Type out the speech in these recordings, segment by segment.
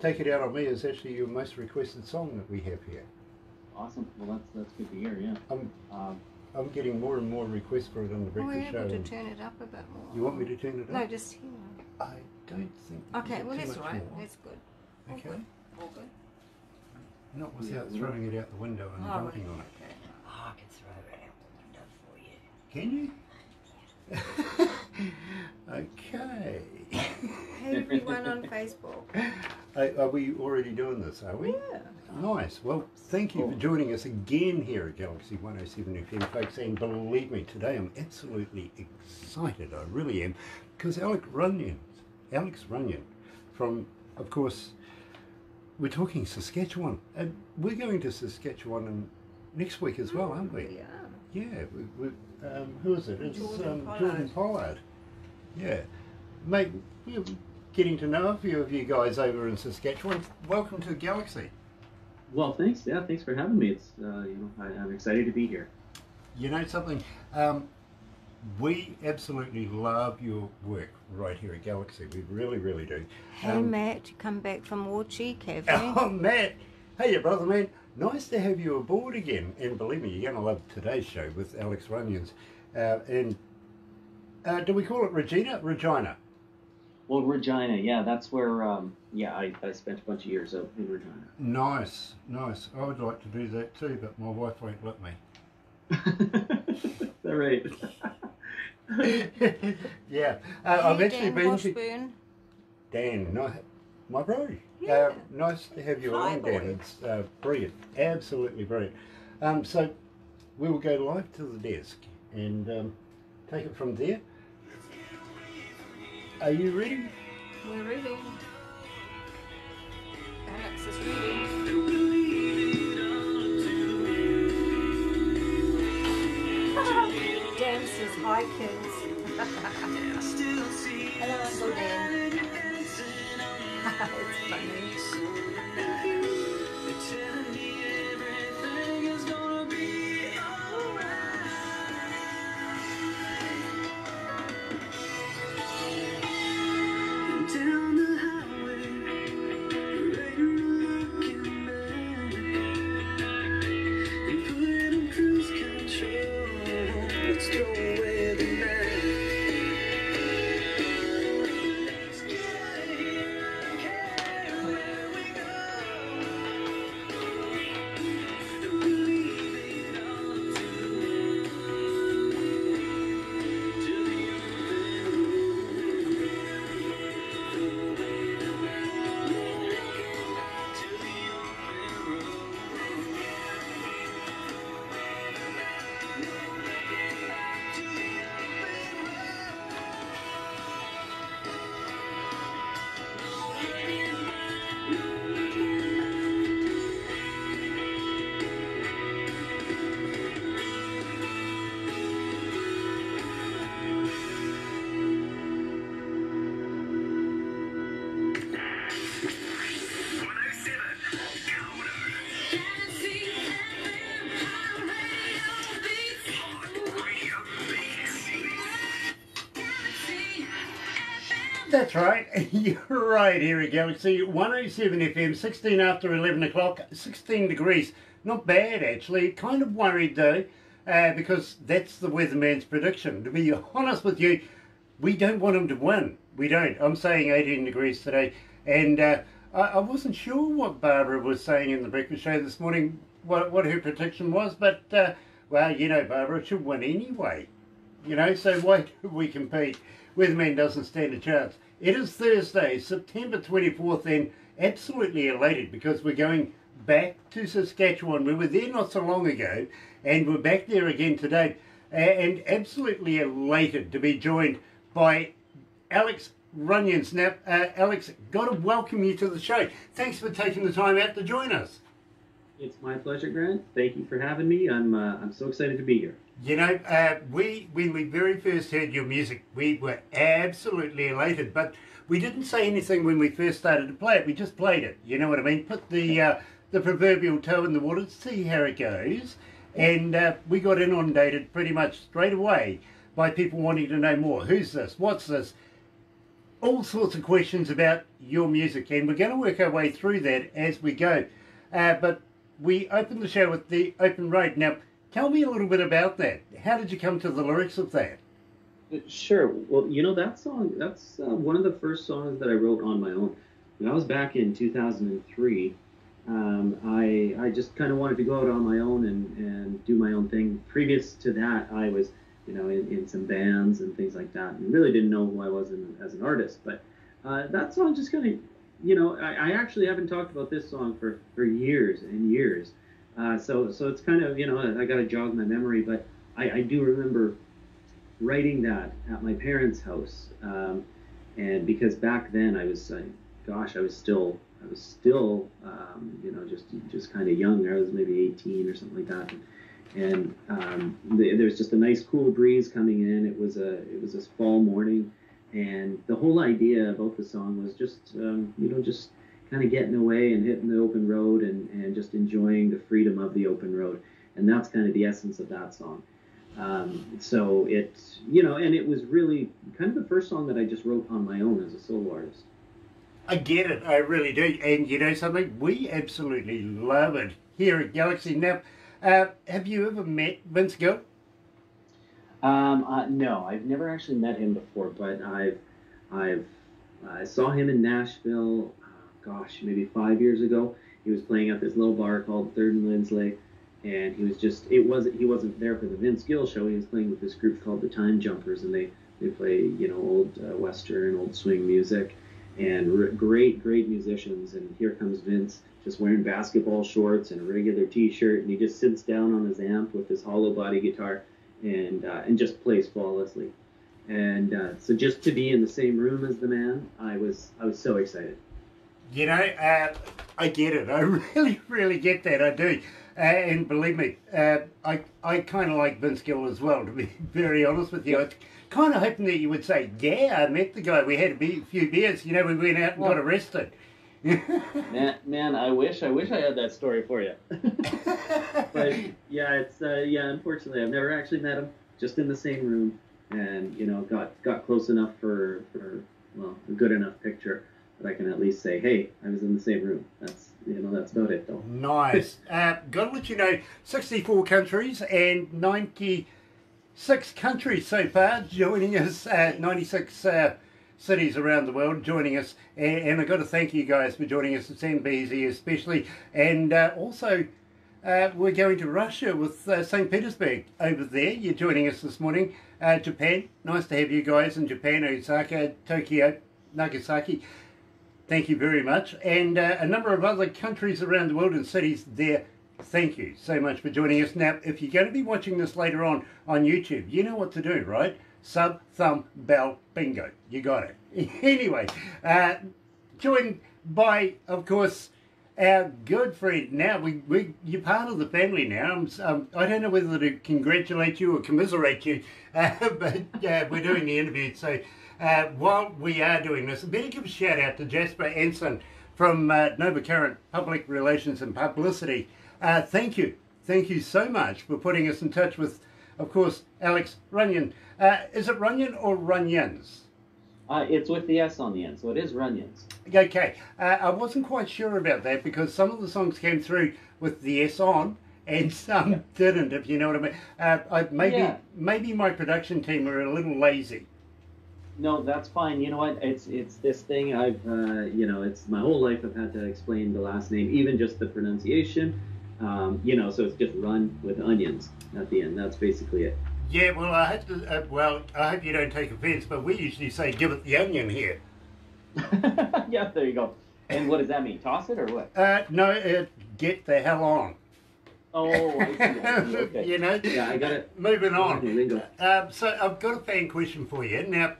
Take It Out on Me is actually your most requested song that we have here. Awesome. Well, that's good to hear. Yeah. I'm getting more and more requests for it on the breakfast show. We're able to turn it up a bit more. You want me to turn it up? No, just here. I don't think. Okay, well that's right. More. That's good. Okay. All good. Not without throwing it out the window and jumping on it. Okay. Oh, I can throw it out the window for you. Can you? Okay. Hey everyone on Facebook. Are we already doing this, are we? Yeah. Nice. Well, thank you for joining us again here at Galaxy 107 FM, folks. And believe me, today I'm absolutely excited. I really am. Because Alex Runions from, of course, we're talking Saskatchewan. And we're going to Saskatchewan next week as well, aren't we? Yeah. Yeah. Who is it? It's Jordan Pollard. Yeah. Mate, we're getting to know a few of you guys over in Saskatchewan. Welcome to Galaxy. Well, thanks. Yeah, thanks for having me. It's I'm excited to be here. You know something? We absolutely love your work right here at Galaxy. We really, really do. Hey Matt, you come back from War Cheek, have you? Oh, Matt. Hey, your brother, man. Nice to have you aboard again. And believe me, you're going to love today's show with Alex Runions. Do we call it Regina? Regina. Well, Regina, yeah, that's where, I spent a bunch of years out in Regina. Nice, nice. I would like to do that too, but my wife won't let me. Is that right? Yeah. I've actually Dan been Washburn. to... Dan, my bro. Yeah. Nice to have you Hi, along, boy. Dan. It's brilliant. Absolutely brilliant. So we will go live to the desk and take it from there. Are you ready? We're ready. Alex is ready. Dan says hi kids. Hello Uncle Dan. It's funny. That's right. You're right here at Galaxy 107 FM, 16 after 11 o'clock, 16 degrees. Not bad, actually. Kind of worried, though, because that's the weatherman's prediction. To be honest with you, we don't want him to win. We don't. I'm saying 18 degrees today. And I wasn't sure what Barbara was saying in the breakfast show this morning, what her prediction was. But, well, you know, Barbara should win anyway. You know, so why do we compete? Weatherman doesn't stand a chance. It is Thursday, September 24th, and absolutely elated because we're going back to Saskatchewan. We were there not so long ago, and we're back there again today, and absolutely elated to be joined by Alex Runions. Now, Alex, got to welcome you to the show. Thanks for taking the time out to join us. It's my pleasure, Grant. Thank you for having me. I'm so excited to be here. You know, when we very first heard your music, we were absolutely elated, but we didn't say anything when we first started to play it. We just played it, you know what I mean? Put the proverbial toe in the water to see how it goes, and we got inundated pretty much straight away by people wanting to know more. Who's this? What's this? all sorts of questions about your music, and we're going to work our way through that as we go. But we opened the show with the Open Road. Now, tell me a little bit about that. How did you come to the lyrics of that? Sure. Well, that song, that's one of the first songs that I wrote on my own. When I was back in 2003, I just kind of wanted to go out on my own and do my own thing. Previous to that, I was, in some bands and things like that, and really didn't know who I was as an artist. But that song just kind of, I actually haven't talked about this song for years and years. So it's kind of, I got to jog my memory, but I do remember writing that at my parents' house, and because back then I was still just kind of young. I was maybe 18 or something like that, and there's just a nice cool breeze coming in. It was this fall morning, and the whole idea about the song was just just kind of getting away and hitting the open road and just enjoying the freedom of the open road, and that's kind of the essence of that song. So it's, and it was really kind of the first song that I just wrote on my own as a solo artist. I get it, I really do. And you know something? We absolutely love it here at Galaxy. Now, have you ever met Vince Gill? No, I've never actually met him before, but I saw him in Nashville, maybe 5 years ago. He was playing at this little bar called Third and Lindsley. And he wasn't there for the Vince Gill show. He was playing with this group called the Time Jumpers, and they play, old Western, old swing music, and great musicians. And here comes Vince, just wearing basketball shorts and a regular T-shirt, and he just sits down on his amp with his hollow body guitar, and just plays flawlessly. And so just to be in the same room as the man, I was so excited. I get it. I really, really get that. I do. And believe me, I kind of like Vince Gill as well, to be very honest with you. I was kind of hoping that you would say, yeah, I met the guy. We had a few beers, we went out and got arrested. man, I wish I had that story for you. But yeah, unfortunately, I've never actually met him, just in the same room, and, got close enough for a good enough picture that I can at least say, hey, I was in the same room. That's about it, though. Nice. Got to let you know, 64 countries and 96 countries so far joining us, 96 cities around the world joining us. And I've got to thank you guys for joining us at Zambezi especially. And also, we're going to Russia with St. Petersburg over there. You're joining us this morning. Japan, nice to have you guys in Japan, Osaka, Tokyo, Nagasaki. Thank you very much. And a number of other countries around the world and cities there. Thank you so much for joining us. Now, if you're going to be watching this later on YouTube, you know what to do, right? Sub, thumb, bell, bingo. You got it. Anyway, joined by, of course, our good friend. Now, you're part of the family now. I don't know whether to congratulate you or commiserate you, but we're doing the interview, so... while we are doing this, I better give a shout out to Jasper Anson from Nova Current Public Relations and Publicity. Thank you so much for putting us in touch with, of course, Alex Runions. Is it Runion or Runions? It's with the S on the end, so it is Runions. Okay, I wasn't quite sure about that because some of the songs came through with the S on and some didn't, if you know what I mean. Maybe my production team are a little lazy. No, that's fine. You know what? It's this thing I've it's my whole life I've had to explain the last name, even just the pronunciation. So it's just Run with onions at the end. That's basically it. Yeah, well, I hope you don't take offence, but we usually say give it the onion here. Yeah, there you go. And what does that mean? Toss it or what? No, get the hell on. Oh, I see. Okay. Yeah, I got it. Moving on. So I've got a fan question for you. Now,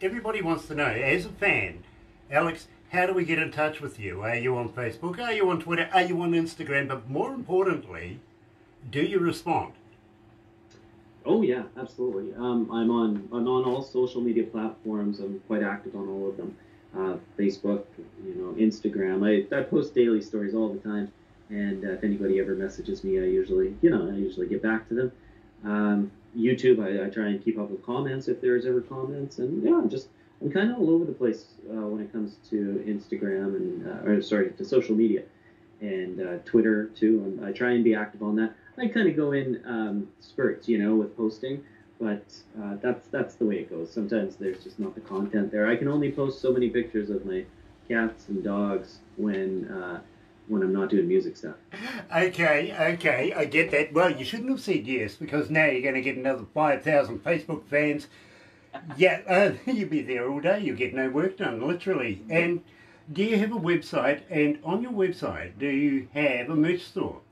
everybody wants to know, as a fan, Alex, how do we get in touch with you? Are you on Facebook? Are you on Twitter? Are you on Instagram? But more importantly, do you respond? Oh yeah, absolutely. I'm on all social media platforms. I'm quite active on all of them. Facebook, Instagram. I post daily stories all the time. And if anybody ever messages me, I usually get back to them. YouTube, I try and keep up with comments if there's ever comments, and I'm kind of all over the place when it comes to Instagram and or sorry, to social media and Twitter too. And I try and be active on that. I kind of go in spurts, with posting, but that's the way it goes. Sometimes there's just not the content there. I can only post so many pictures of my cats and dogs when I'm not doing music stuff. Okay, I get that. Well, you shouldn't have said yes, because now you're going to get another 5,000 Facebook fans. Yeah, you'll be there all day. You'll get no work done, literally. And do you have a website? And on your website, do you have a merch store?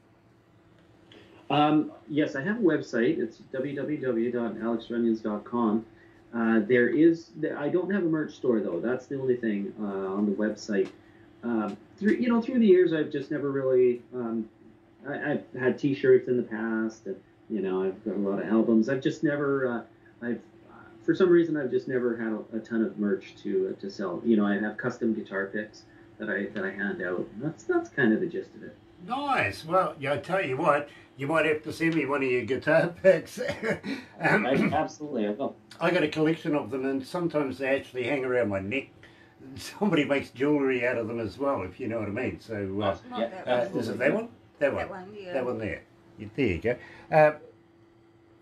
Yes, I have a website. It's www.alexrunions.com. I don't have a merch store though. That's the only thing on the website. Through the years, I've just never really. I've had T-shirts in the past, and I've got a lot of albums. I've just never. For some reason, I've just never had a ton of merch to sell. I have custom guitar picks that I hand out. That's kind of the gist of it. Nice. Well, yeah, I tell you what, you might have to send me one of your guitar picks. Absolutely, I will. I got a collection of them, and sometimes they actually hang around my neck. Somebody makes jewellery out of them as well, if you know what I mean. So, Not that one. is it that one? That one. That one, yeah. That one there. Yeah, there you go.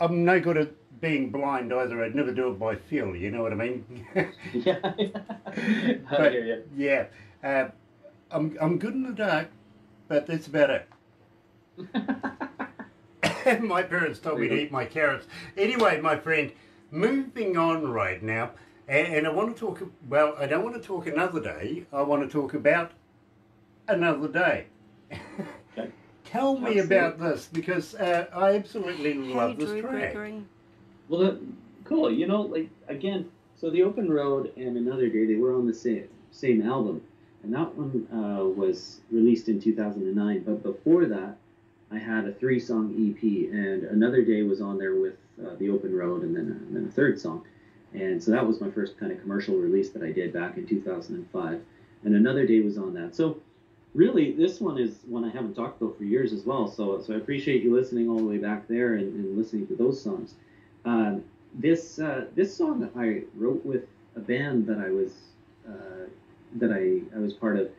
I'm no good at being blind either. I'd never do it by feel. You know what I mean? Yeah, I hear you. Yeah. I'm good in the dark, but that's about it. My parents told me to eat my carrots. Anyway, my friend, moving on right now, and I want to talk, well, I don't want to talk another day, I want to talk about another day. Okay. Tell me about this, because I absolutely love this Drew track. Gregory. Well, cool. Again, so The Open Road and Another Day, they were on the same album. And that one was released in 2009. But before that, I had a 3-song EP, and Another Day was on there with The Open Road, and then a third song. And so that was my first kind of commercial release that I did back in 2005. And Another Day was on that. So really, this one is one I haven't talked about for years as well. So I appreciate you listening all the way back there and listening to those songs. This song I wrote with a band that I was part of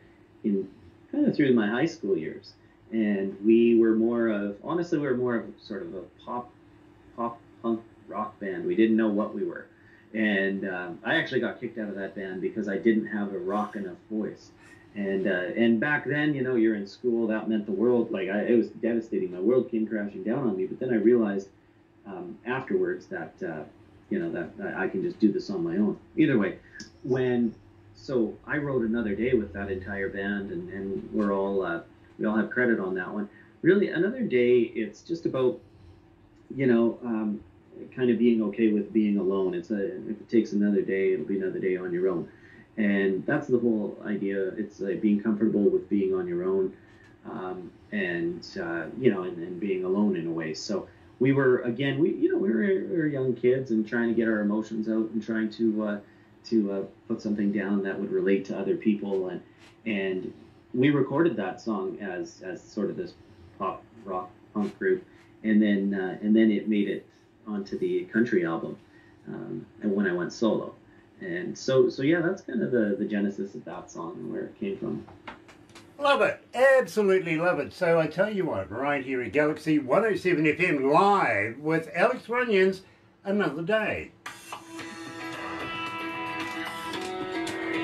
in kind of through my high school years, and we were more of sort of a pop punk rock band. We didn't know what we were, and I actually got kicked out of that band because I didn't have a rock enough voice. And back then, you're in school, that meant the world. It was devastating. My world came crashing down on me. But then I realized afterwards that that I can just do this on my own. Either way, so I wrote Another Day with that entire band, and we all have credit on that one. Really, Another Day, it's just about kind of being okay with being alone. If it takes another day, it'll be another day on your own. And that's the whole idea. It's being comfortable with being on your own, and being alone in a way. So we were young kids and trying to get our emotions out and trying to put something down that would relate to other people, and we recorded that song as sort of this pop rock punk group, and then it made it onto the country album, and when I went solo. And so yeah, that's kind of the genesis of that song and where it came from. Love it. Absolutely love it. So I tell you what, right here at Galaxy 107 FM live with Alex Runions, Another Day. Do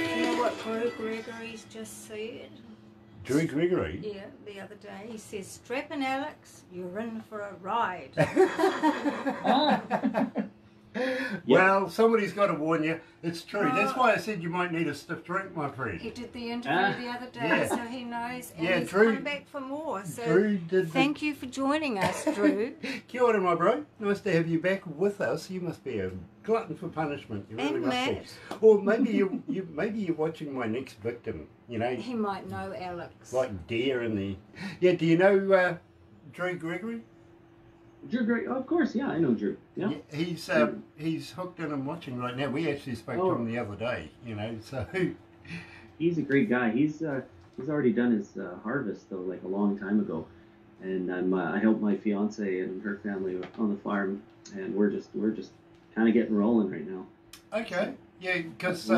you know what Drew Gregory's just said? Drew Gregory? Yeah, the other day. He says, "Strap in, Alex, you're in for a ride." Well, somebody's got to warn you. It's true. That's why I said you might need a stiff drink, my friend. He did the interview the other day, Yeah. so he knows, and Yeah, he's Drew- come back for more. So Drew did thank you for joining us, Drew. Kia ora, my bro. Nice to have you back with us. You must be a glutton for punishment. You really And must be. Matt. Or maybe you're watching my next victim. He might know Alex. Like deer in the. Yeah. Do you know Drew Gregory? Drew Gregory, of course, yeah, I know Drew. Yeah. He's hooked in and watching right now. We actually spoke to him the other day. So. He's a great guy. He's already done his harvest though, like a long time ago, and I help my fiance and her family on the farm, and we're just kind of getting rolling right now. Okay. Yeah, because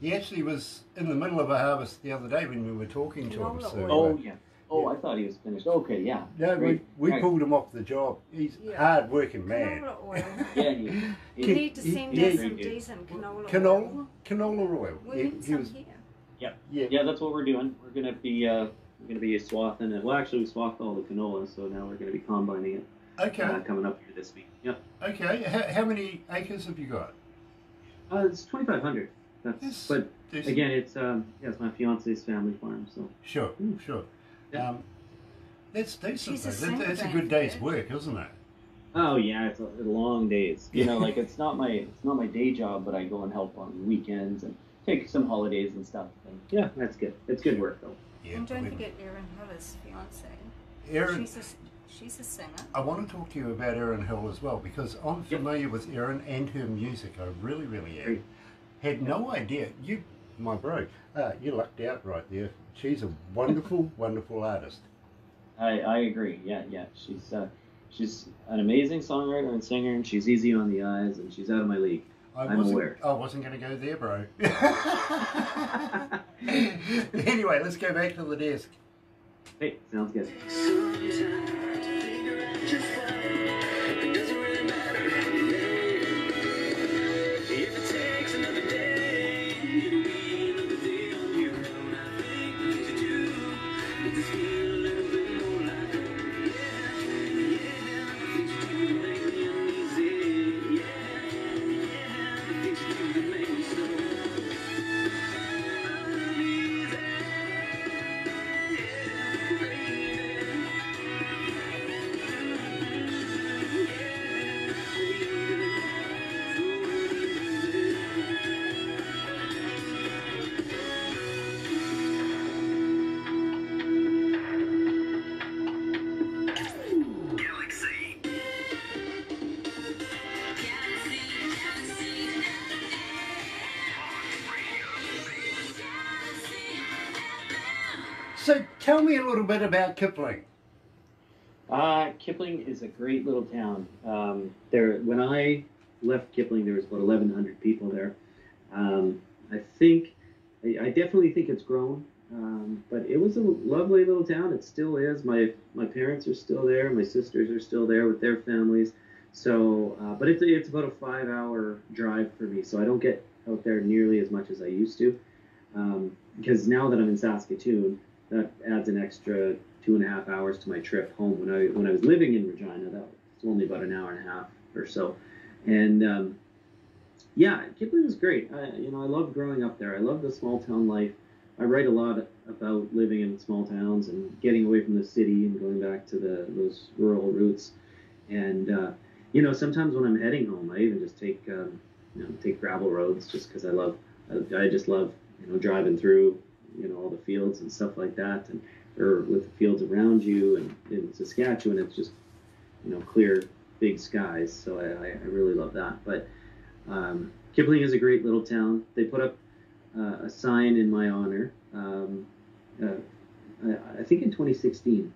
he actually was in the middle of a harvest the other day when we were talking to him. So, oh yeah. Oh, I thought he was finished. Okay, yeah. No, we pulled him off the job. He's hard working man. Canola oil. Yeah, You need to send us some decent canola oil. Canola oil. We need some here. Yeah, that's what we're doing. We're gonna be swathing it. Well, actually, we swathed all the canola, so now we're gonna be combining it. Okay. Coming up here this week. Yep. Okay. How many acres have you got? It's 2,500. But decent. again, it's my fiance's family farm. So Sure. Yeah. That's decent. She's a Though. That's a single good day's dad. work, isn't it? oh yeah, it's long days. You know, like it's not my day job, but I go and help on weekends and take some holidays and stuff. And yeah, that's good. It's good work though. Yeah. And don't forget Erin Hiller's fiance. Erin, She's a singer. I want to talk to you about Erin Hill as well because I'm familiar with Erin and her music. I really, really am. Great. Had no idea. My bro, you lucked out right there. She's a wonderful, wonderful artist. I agree. Yeah. She's an amazing songwriter and singer, and she's easy on the eyes, and she's out of my league. I'm aware. I wasn't going to go there, bro. Anyway, let's go back to the desk. Hey, sounds good. So tell me a little bit about Kipling. Kipling is a great little town. When I left Kipling, there was about 1,100 people there. I definitely think it's grown, but it was a lovely little town. It still is. My parents are still there. My sisters are still there with their families. So, but it's about a 5-hour drive for me. So I don't get out there nearly as much as I used to, because now that I'm in Saskatoon, that adds an extra 2.5 hours to my trip home. When I was living in Regina, that was only about an hour and a half or so. And Kipling was great. I loved growing up there. I love the small town life. I write a lot about living in small towns and getting away from the city and going back to those rural roots. And sometimes when I'm heading home, I even just take gravel roads just because I just love driving through all the fields and stuff like that, or with the fields around you. And in Saskatchewan, it's just clear, big skies. So I really love that. But Kipling is a great little town. They put up a sign in my honor, I think in 2016,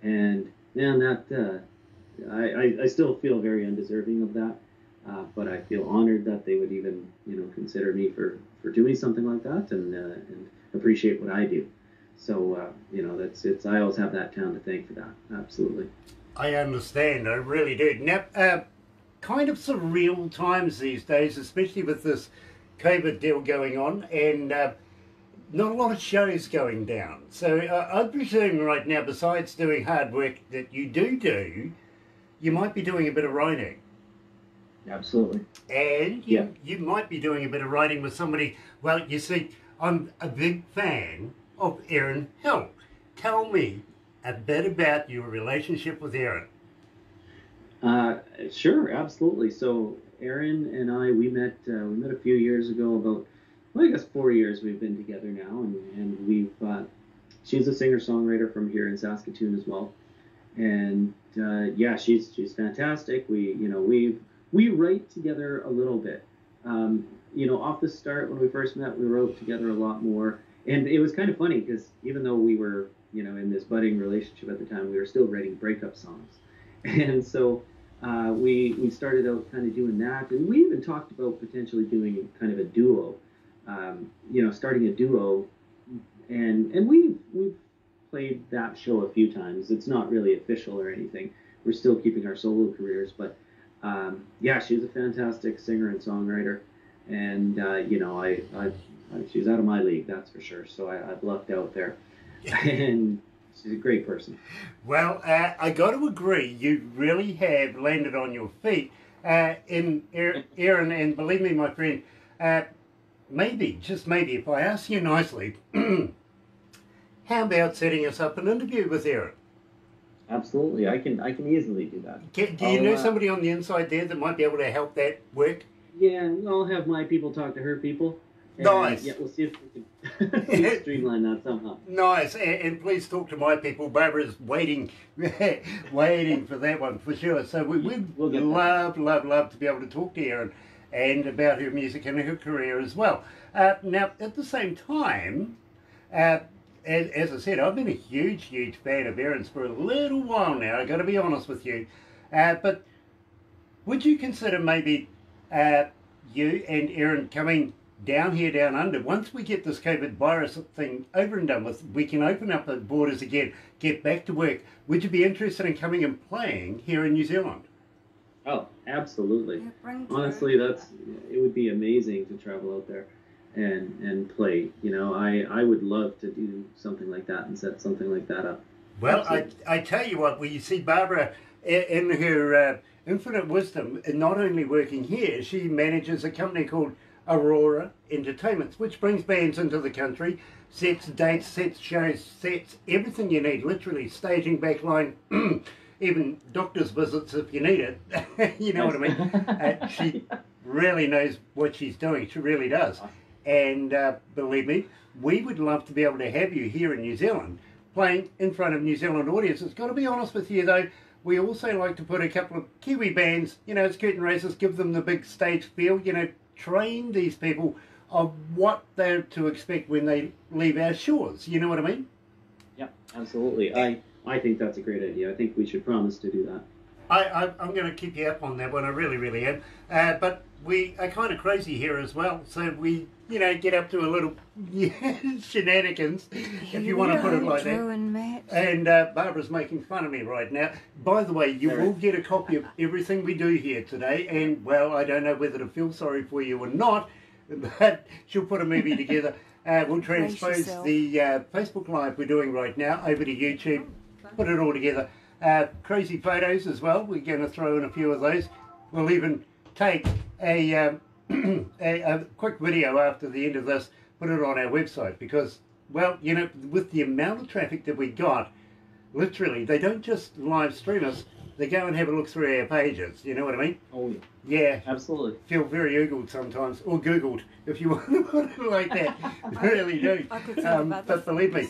and man, that I still feel very undeserving of that. But I feel honored that they would even consider me for doing something like that, and appreciate what I do. So I always have that town to thank for that. Absolutely. I understand. I really do. Now, kind of surreal times these days, especially with this COVID deal going on, and not a lot of shows going down. So I presume right now, besides doing hard work that you do, you might be doing a bit of writing. Absolutely. And you might be doing a bit of writing with somebody. Well, you see, I'm a big fan of Erin Hill. Tell me a bit about your relationship with Erin. Sure, absolutely. So Erin and we met a few years ago. About, well, I guess 4 years we've been together now, and we've she's a singer-songwriter from here in Saskatoon as well, and she's fantastic. We write together a little bit. Off the start when we first met, we wrote together a lot more. And it was kind of funny because even though we were, in this budding relationship at the time, we were still writing breakup songs. And so we started out kind of doing that. And we even talked about potentially doing kind of a duo, starting a duo. And we've played that show a few times. It's not really official or anything. We're still keeping our solo careers. But yeah, she's a fantastic singer and songwriter. And, she's out of my league, that's for sure. So I've lucked out there. And she's a great person. Well, I got to agree, you really have landed on your feet in Aaron, and believe me, my friend, maybe, just maybe, if I ask you nicely, how about setting us up an interview with Aaron? Absolutely, I can easily do that. Do you know somebody on the inside there that might be able to help that work? Yeah, I'll have my people talk to her people. And, nice. Yeah, we'll see if we can streamline that somehow. Nice, and please talk to my people. Barbara's waiting, waiting for that one for sure. So we'd love to be able to talk to Erin and about her music and her career as well. Now, at the same time, as I said, I've been a huge fan of Erin's for a little while now. I've got to be honest with you. But would you consider maybe you and Erin coming down here, down under, once we get this COVID virus thing over and done with, we can open up the borders again, get back to work. Would you be interested in coming and playing here in New Zealand? Oh, absolutely. Honestly, it would be amazing to travel out there and play. I would love to do something like that and set something like that up. Well, I tell you what, you see Barbara in her infinite wisdom, not only working here, she manages a company called Aurora Entertainments, which brings bands into the country, sets dates, sets shows, sets everything you need, literally staging, backline, even doctor's visits if you need it. You know what I mean? She really knows what she's doing. She really does. And believe me, we would love to be able to have you here in New Zealand playing in front of New Zealand audiences. Got to be honest with you though, we also like to put a couple of Kiwi bands, as curtain raisers, give them the big stage feel, train these people of what they're to expect when they leave our shores. You know what I mean? Yeah, absolutely. I think that's a great idea. I think we should promise to do that. I'm going to keep you up on that one. I really am. But we are kind of crazy here as well. So we, get up to a little shenanigans, if you want to put it like that. And Barbara's making fun of me right now. By the way, you will get a copy of everything we do here today. And, well, I don't know whether to feel sorry for you or not, but she'll put a movie together. We'll transpose the Facebook Live we're doing right now over to YouTube, put it all together. Crazy photos as well. We're going to throw in a few of those. We'll even take a quick video after the end of this, put it on our website because, well, with the amount of traffic that we got, literally, they don't just live stream us, they go and have a look through our pages. You know what I mean? Oh, yeah. Yeah. Absolutely. Feel very oogled sometimes, or googled, if you want to put it like that. Really do. But believe me,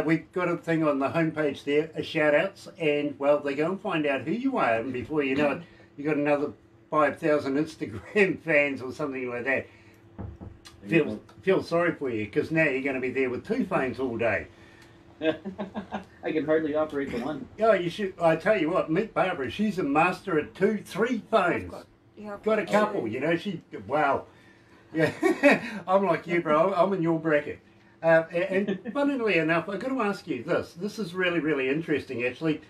we've got a thing on the homepage there, shout-outs, and, well, they go and find out who you are, and before you know it, you got another 5,000 Instagram fans or something like that. Feel sorry for you, because now you're going to be there with 2 phones all day. I can hardly operate the one. Oh, you should. I tell you what, meet Barbara. She's a master at 2, 3 phones. Got a couple, she. Wow. Yeah, I'm like you, bro. I'm in your bracket. And funnily enough, I've got to ask you this. This is really interesting, actually.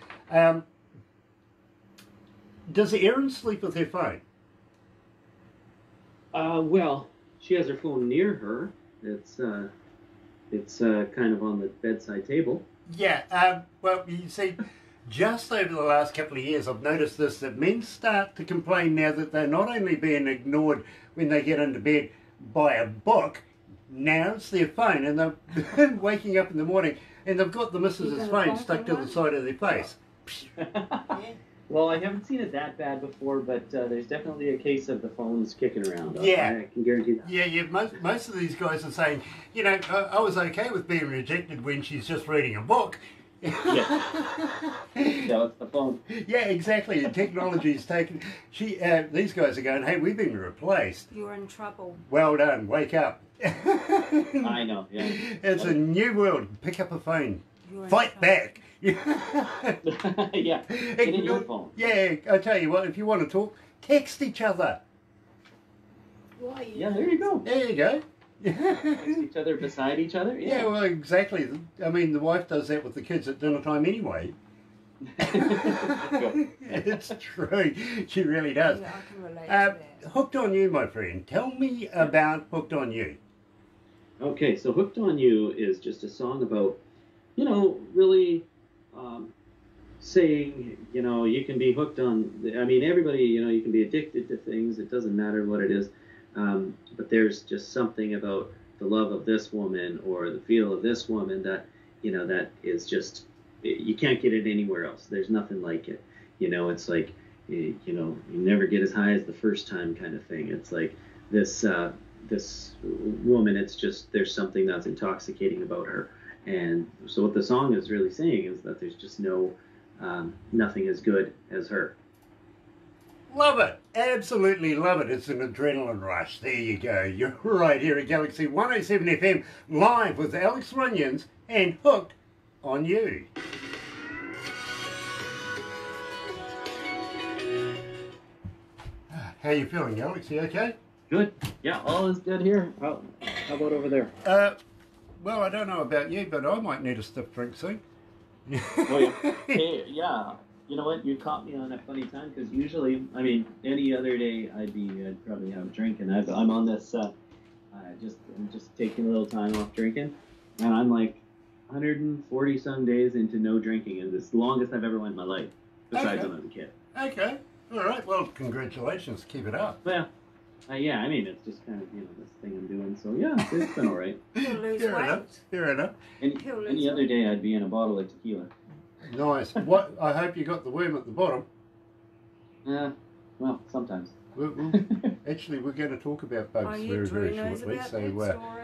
Does Erin sleep with her phone? Well, she has her phone near her. It's kind of on the bedside table. Yeah, well, you see, just over the last couple of years, I've noticed this, that men start to complain now that they're not only being ignored when they get into bed by a book, now it's their phone, and they're waking up in the morning, and they've got the missus's phone stuck to the side of their face. Well, I haven't seen it that bad before, but there's definitely a case of the phones kicking around. Yeah. I can guarantee that. Yeah, most of these guys are saying, I was okay with being rejected when she's just reading a book. Yeah, it's the phone. Yeah, exactly. The technology's taken. These guys are going, hey, we've been replaced. You're in trouble. Well done. Wake up. I know. Yeah. It's a new world. Pick up a phone. You're in Fight trouble. back. Yeah. Get in your phone. Yeah, I tell you what. If you want to talk, text each other. Why are you Yeah, there you go. There you go. Each other beside each other. Yeah, well, exactly. I mean, the wife does that with the kids at dinner time anyway. It's true. She really does. Yeah, I can relate to that. Hooked on You, my friend. Tell me about Hooked on You. Okay, so Hooked on You is just a song about, really saying, you can be hooked on, everybody, you can be addicted to things. It doesn't matter what it is. But there's just something about the love of this woman or the feel of this woman that, that is just, you can't get it anywhere else. There's nothing like it. It's like, you never get as high as the first time kind of thing. It's like this woman, it's just, there's something that's intoxicating about her. And so what the song is really saying is that there's just nothing as good as her. Love it. Absolutely love it. It's an adrenaline rush. There you go. You're right here at Galaxy 107 FM, live with Alex Runions and Hooked on You. How you feeling, Alex? You okay? Good. Yeah, all is good here. How about over there? Well, I don't know about you, but I might need a stiff drink soon. Oh, yeah. Hey, yeah. You know what? You caught me on a funny time because usually, any other day I'd probably have a drink, and I'm on this. I'm just taking a little time off drinking, and I'm like 140 some days into no drinking, and it's the longest I've ever went in my life, besides when I was a kid. Okay. All right. Well, congratulations. Keep it up. Well, yeah. It's just kind of this thing I'm doing. So yeah, it's been all right. You'll lose Fair weight. enough. Fair enough. Any other day I'd be in a bottle of tequila. Nice. What? I hope you got the worm at the bottom. Well, sometimes. Actually, we're going to talk about bugs Are you very, very Drew knows shortly. about So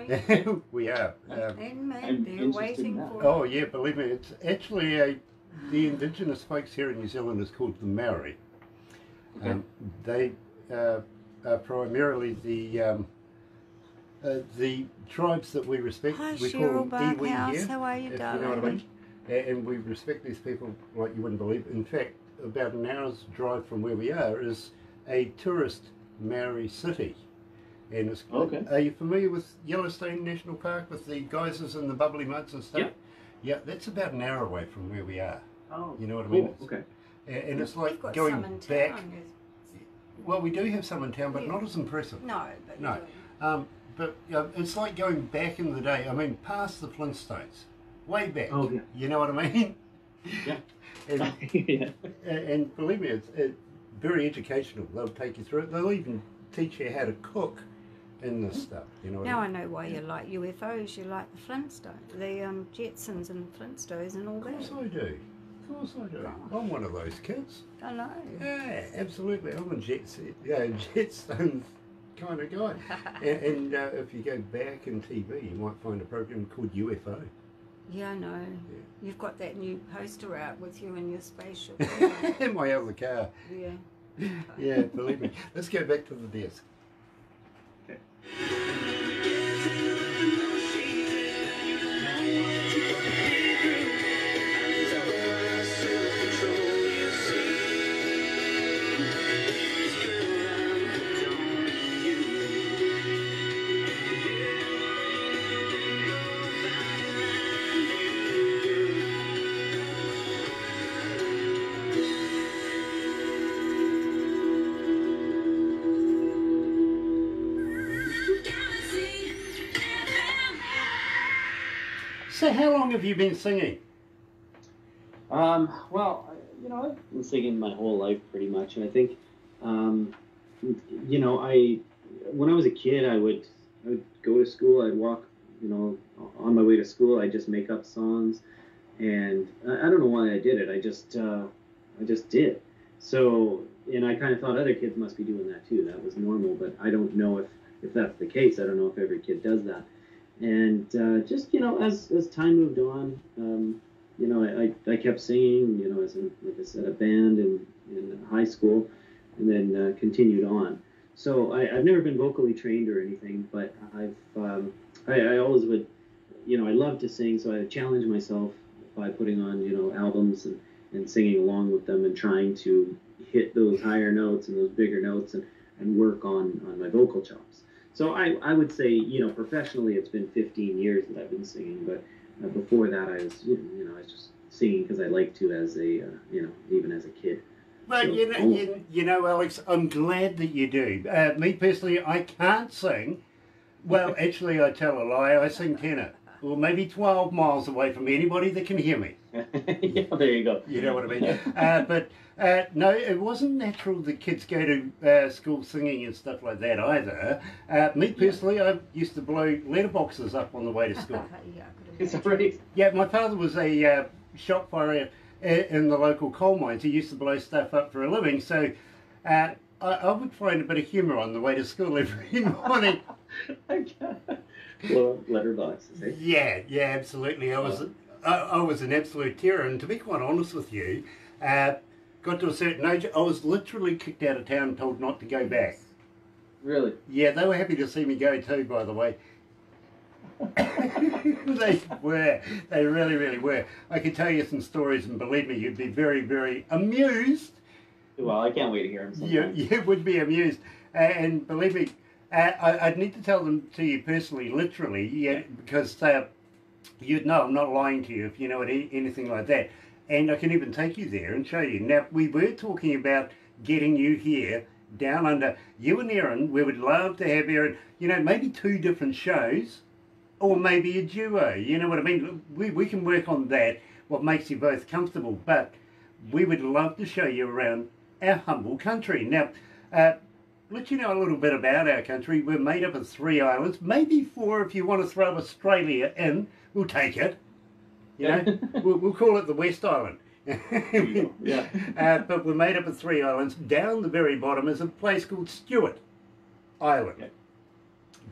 that story? we are. And man, I'm they're interested waiting in that. for Oh yeah, believe me, it's actually the indigenous folks here in New Zealand is called the Maori. Okay. They are primarily the tribes that we respect. Hi, We Cheryl call them iwi Barkhouse. here, How are you, if you darling? know what I mean. And we respect these people like you wouldn't believe. In fact, about an hour's drive from where we are is a tourist Maori city. And it's Okay. Are you familiar with Yellowstone National Park with the geysers and the bubbly muds and stuff? Yep. Yeah, that's about an hour away from where we are. Oh, You know what I mean? cool. Okay. And it's We've like got going some in back. town. Well, we do have some in town, but Yeah. not as impressive. No, but No. But it's like going back in the day. I mean, past the Flintstones, way back. Oh, yeah. You know what I mean? Yeah. And, Yeah. and believe me, it's very educational. They'll take you through it. They'll even teach you how to cook in this stuff. You know what now I I mean? know why you like UFOs. You like the Flintstones, the Jetsons and Flintstones and all Of course that. I do. Of course I do. I'm one of those kids. I know. Yeah, absolutely. I'm a Jetstones kind of guy. and if you go back in TV, you might find a program called UFO. Yeah, I know. Yeah. You've got that new poster out with you in your spaceship. In my other car. Yeah. Yeah, believe me. Let's go back to the desk. So how long have you been singing? Well, I've been singing my whole life pretty much, and I think, when I was a kid, I would go to school, I'd walk, on my way to school, I'd just make up songs, and I don't know why I did it, I just did. So, and I kind of thought other kids must be doing that too, that was normal, but I don't know if that's the case, I don't know if every kid does that. And as time moved on, you know, I kept singing, you know, as like I said, a band in high school, and then continued on. So I've never been vocally trained or anything, but I always would, you know, I love to sing, so I challenge myself by putting on, you know, albums and singing along with them and trying to hit those higher notes and those bigger notes and work on my vocal chops. So I would say, you know, professionally it's been 15 years that I've been singing, but before that I was, you know, I was just singing because I like to as a, you know, even as a kid. Well, So, you know, Alex, I'm glad that you do. Me personally, I can't sing. Well, actually, I tell a lie. I sing tenor. Well, maybe 12 miles away from anybody that can hear me. yeah, there you go. You know what I mean? But no, it wasn't natural that kids go to school singing and stuff like that either. Me personally, I used to blow letterboxes up on the way to school. Yeah, I could It's imagine. already. Yeah, my father was a shop firer in the local coal mines. He used to blow stuff up for a living, so I would find a bit of humour on the way to school every morning. Well, letterboxes, eh? Yeah, absolutely. I was an absolute terror, and to be quite honest with you, got to a certain age, I was literally kicked out of town and told not to go back. Really? Yeah, they were happy to see me go too, by the way. They were. They really, really were. I could tell you some stories, and believe me, you'd be very, very amused. Well, I can't wait to hear them sometime. You would be amused. And believe me, I'd need to tell them to you personally, literally, yeah, because you'd know I'm not lying to you if you know anything like that. And I can even take you there and show you. Now, we were talking about getting you here down under. You and Erin, we would love to have Erin, you know, maybe 2 different shows, or maybe a duo, you know what I mean? We can work on that, what makes you both comfortable, but we would love to show you around our humble country. Now, let you know a little bit about our country. We're made up of 3 islands, maybe 4 if you want to throw Australia in, we'll take it. You know, we'll call it the West Island. Yeah. But we're made up of 3 islands. Down the very bottom is a place called Stewart Island. Okay.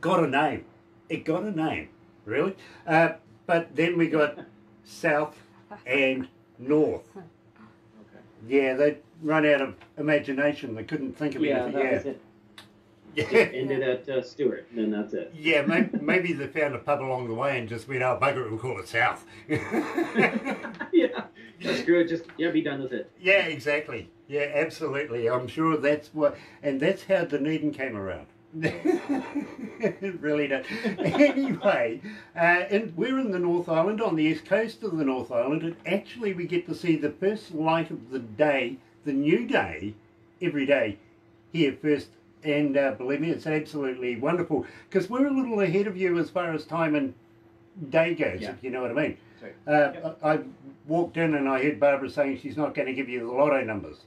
Got a name. It got a name, really. But then we got South and North. Okay. Yeah, they run out of imagination. They couldn't think of Yeah, anything. that was it. Just Yeah. ended at Stewart, and then that's it. Yeah, maybe they found a pub along the way and just went, oh, bugger it, we'll call it South. Yeah. Just screw it. Just be done with it. Yeah, exactly. Yeah, absolutely. I'm sure that's what, and that's how Dunedin came around. It really does. Anyway, and we're in the North Island, on the east coast of the North Island, and actually we get to see the first light of the day, the new day, every day here first. And believe me, it's absolutely wonderful, because we're a little ahead of you as far as time and day goes, Yeah. if you know what I mean. Sorry. I walked in and I heard Barbara saying she's not going to give you the lotto numbers.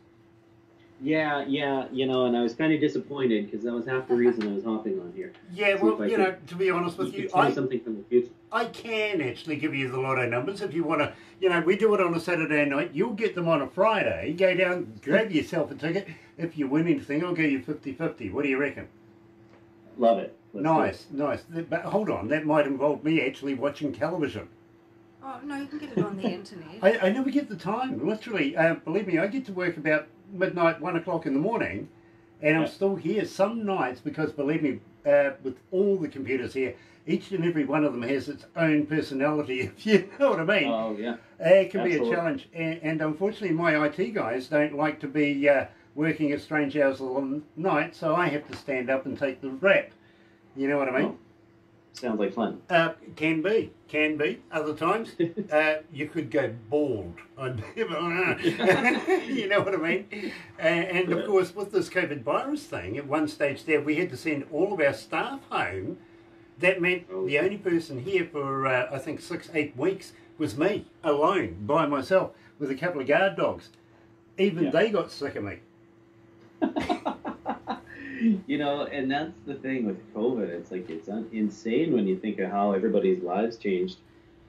Yeah, you know, and I was kind of disappointed because that was half the reason I was hopping on here. Yeah, See well, if I you could- know, to be honest with you, tell me something from the future. I can actually give you the lotto numbers if you want to. You know, we do it on a Saturday night. You'll get them on a Friday. Go down, grab yourself a ticket. If you win anything, I'll give you 50-50. What do you reckon? Love it. Let's do it. Nice. But hold on, that might involve me actually watching television. Oh, no, you can get it on the internet. I never get the time, literally. Believe me, I get to work about midnight, 1 o'clock in the morning, and I'm Yeah. still here some nights because, believe me, with all the computers here, each and every one of them has its own personality, if you know what I mean. Oh yeah. It can be a Absolutely. challenge, and unfortunately my IT guys don't like to be working at strange hours of the night, so I have to stand up and take the rap. You know what I mean? Oh, sounds like fun. Can be. Other times, you could go bald. You know what I mean? And of course, with this COVID virus thing, at one stage there, we had to send all of our staff home. That meant the only person here for, I think, 6-8 weeks was me, alone, by myself, with a couple of guard dogs. Even they got sick of me. You know, and that's the thing with COVID. It's like it's insane when you think of how everybody's lives changed.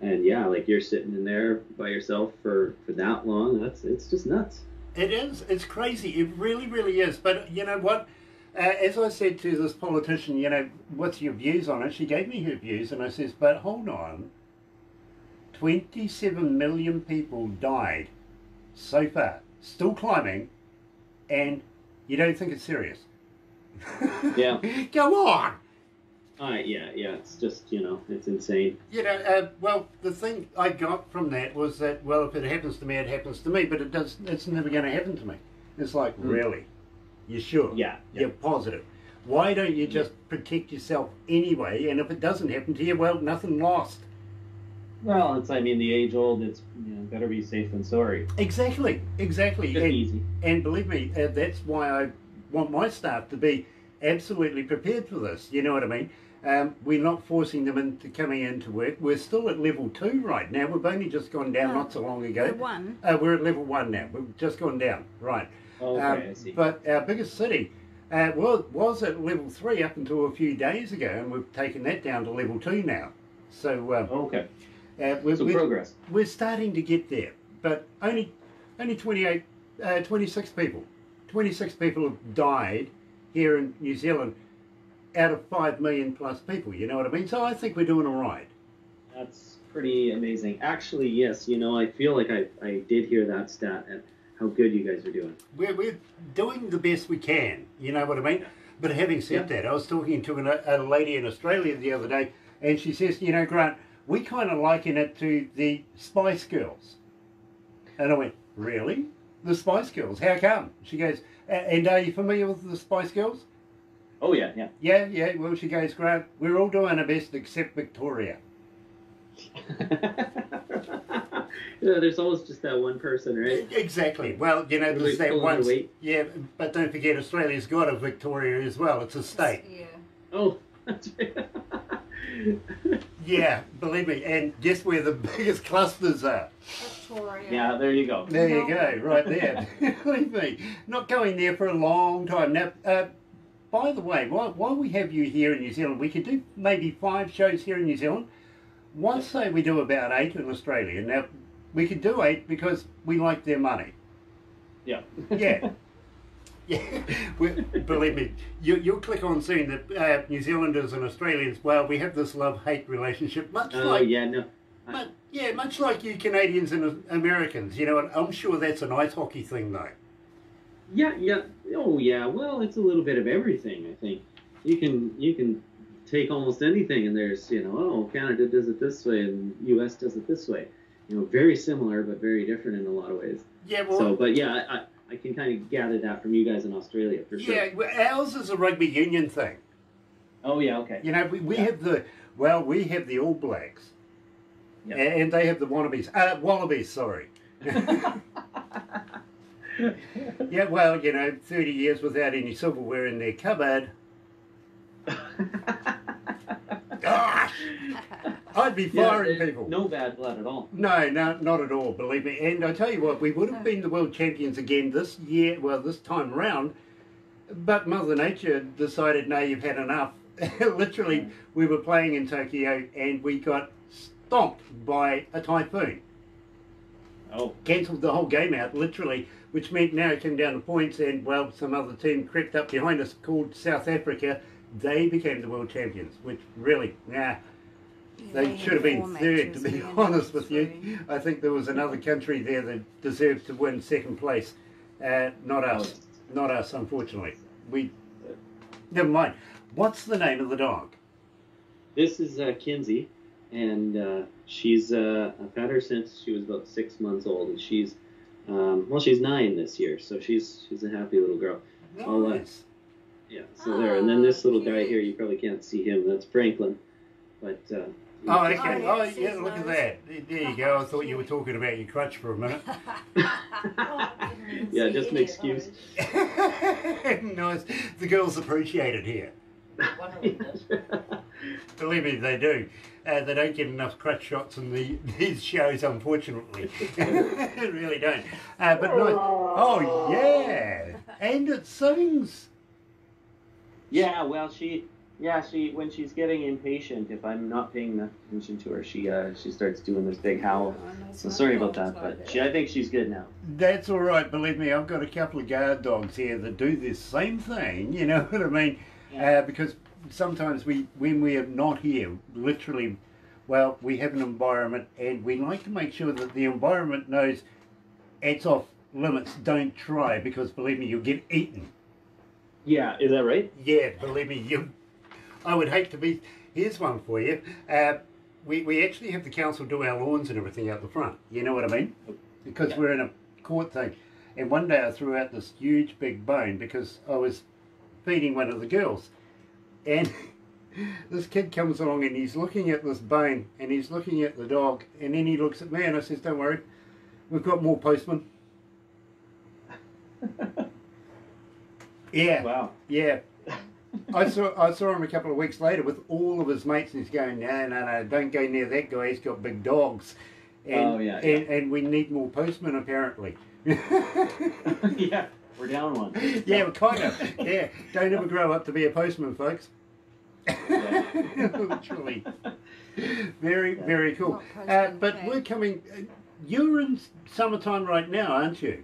And yeah, like you're sitting in there by yourself for that long. It's just nuts. It is. It's crazy. It really, really is. But you know what? As I said to this politician, you know, what's your views on it? She gave me her views, and I says, but hold on. 27 million people died so far, still climbing, and you don't think it's serious. Yeah. Go on! Yeah, it's just, it's insane. Well, the thing I got from that was that, well, if it happens to me, it happens to me, but it's never going to happen to me. It's like, really? You sure? Yeah. You're positive. Why don't you just protect yourself anyway, and if it doesn't happen to you, well, nothing lost. Well, the age-old, it's, better be safe than sorry. Exactly. Just easy. And believe me, that's why I want my staff to be absolutely prepared for this, you know what I mean? We're not forcing them into coming into work. We're still at level 2 right now. We've only just gone down not so long ago. Level 1? We're at level 1 now. We've just gone down, right. Okay, I see. But our biggest city was at level 3 up until a few days ago, and we've taken that down to level 2 now. So, okay. We're Progress. We're starting to get there, but only 26 people. 26 people have died here in New Zealand out of 5 million plus people, you know what I mean? So I think we're doing all right. That's pretty amazing. Actually, yes, I feel like I did hear that stat and how good you guys are doing. We're doing the best we can, you know what I mean? But having said that, I was talking to a lady in Australia the other day, and she says, Grant, we kind of liken it to the Spice Girls. And I went, really? The Spice Girls? How come? She goes, and are you familiar with the Spice Girls? Oh, yeah. Yeah. Well, she goes, Grant, we're all doing our best except Victoria. There's always just that one person, right? Exactly. Well, there's that one. Yeah, but don't forget, Australia's got a Victoria as well. It's a state. Yeah. Oh, that's right. Yeah, believe me. And guess where the biggest clusters are? Victoria. Yeah, there you go. There you go, right there. Believe me, not going there for a long time. Now, by the way, while we have you here in New Zealand, we could do maybe 5 shows here in New Zealand. Once say we do about 8 in Australia. Now, we could do 8 because we like their money. Yeah. Yeah. Yeah, believe me, you'll click on soon that New Zealanders and Australians, well, we have this love-hate relationship, much like you Canadians and Americans, and I'm sure that's an ice hockey thing, though. Yeah. Oh, yeah. Well, it's a little bit of everything, I think. You can take almost anything, and there's, Canada does it this way, and U.S. does it this way. Very similar, but very different in a lot of ways. Yeah, well... So, but yeah, I can kind of gather that from you guys in Australia, for sure. Yeah, ours is a rugby union thing. Oh, yeah, okay. We have the All Blacks. Yep. And they have the Wallabies, sorry. Yeah, well, 30 years without any silverware in their cupboard. Gosh! I'd be firing people. No bad blood at all. No, not at all, believe me. And I tell you what, we would have been the world champions again this year, this time round, but Mother Nature decided, no, you've had enough. Literally, we were playing in Tokyo and we got stomped by a typhoon. Oh. Cancelled the whole game out, literally, which meant now it came down to points and, some other team crept up behind us called South Africa. They became the world champions, which really, they should have been third, to be honest with you. I think there was another country there that deserved to win second place. Not us. Not us, unfortunately. Never mind. What's the name of the dog? This is Kinsey, and she's I've had her since she was about 6 months old, and she's 9 this year, so she's a happy little girl. Nice. So there, and then this little guy here, you probably can't see him. That's Franklin, but. Oh, okay. Oh, yeah, look at that. There you go. I thought you were talking about your crutch for a minute. Yeah, just an excuse. Nice. The girls appreciate it here. Believe me, they do. They don't get enough crutch shots in these shows, unfortunately. They really don't. But nice. Oh, yeah. And it sings. Yeah, well, she when she's getting impatient, if I'm not paying enough attention to her, she starts doing this big howl. So sorry about that, but I think she's good now. That's all right. Believe me, I've got a couple of guard dogs here that do this same thing. You know what I mean? Yeah. Because sometimes when we are not here, literally, Well, we have an environment, and we like to make sure that the environment knows it's off limits. Don't try, because believe me, you'll get eaten. Yeah, is that right? Yeah, believe me, I would hate to be. Here's one for you. We actually have the council do our lawns and everything out the front. You know what I mean? Because Yeah. we're in a court thing. And one day I threw out this huge big bone because I was feeding one of the girls. And this kid comes along and he's looking at this bone and he's looking at the dog, and then he looks at me and I says, "Don't worry, we've got more postmen." Yeah. Wow. Yeah. I saw him a couple of weeks later with all of his mates, and he's going, no, don't go near that guy, he's got big dogs. And, and we need more postmen apparently. Yeah, we're down one. Yeah, we're kind of. Yeah, don't ever grow up to be a postman, folks. Literally. Very cool. But we're coming, you're in summertime right now, aren't you?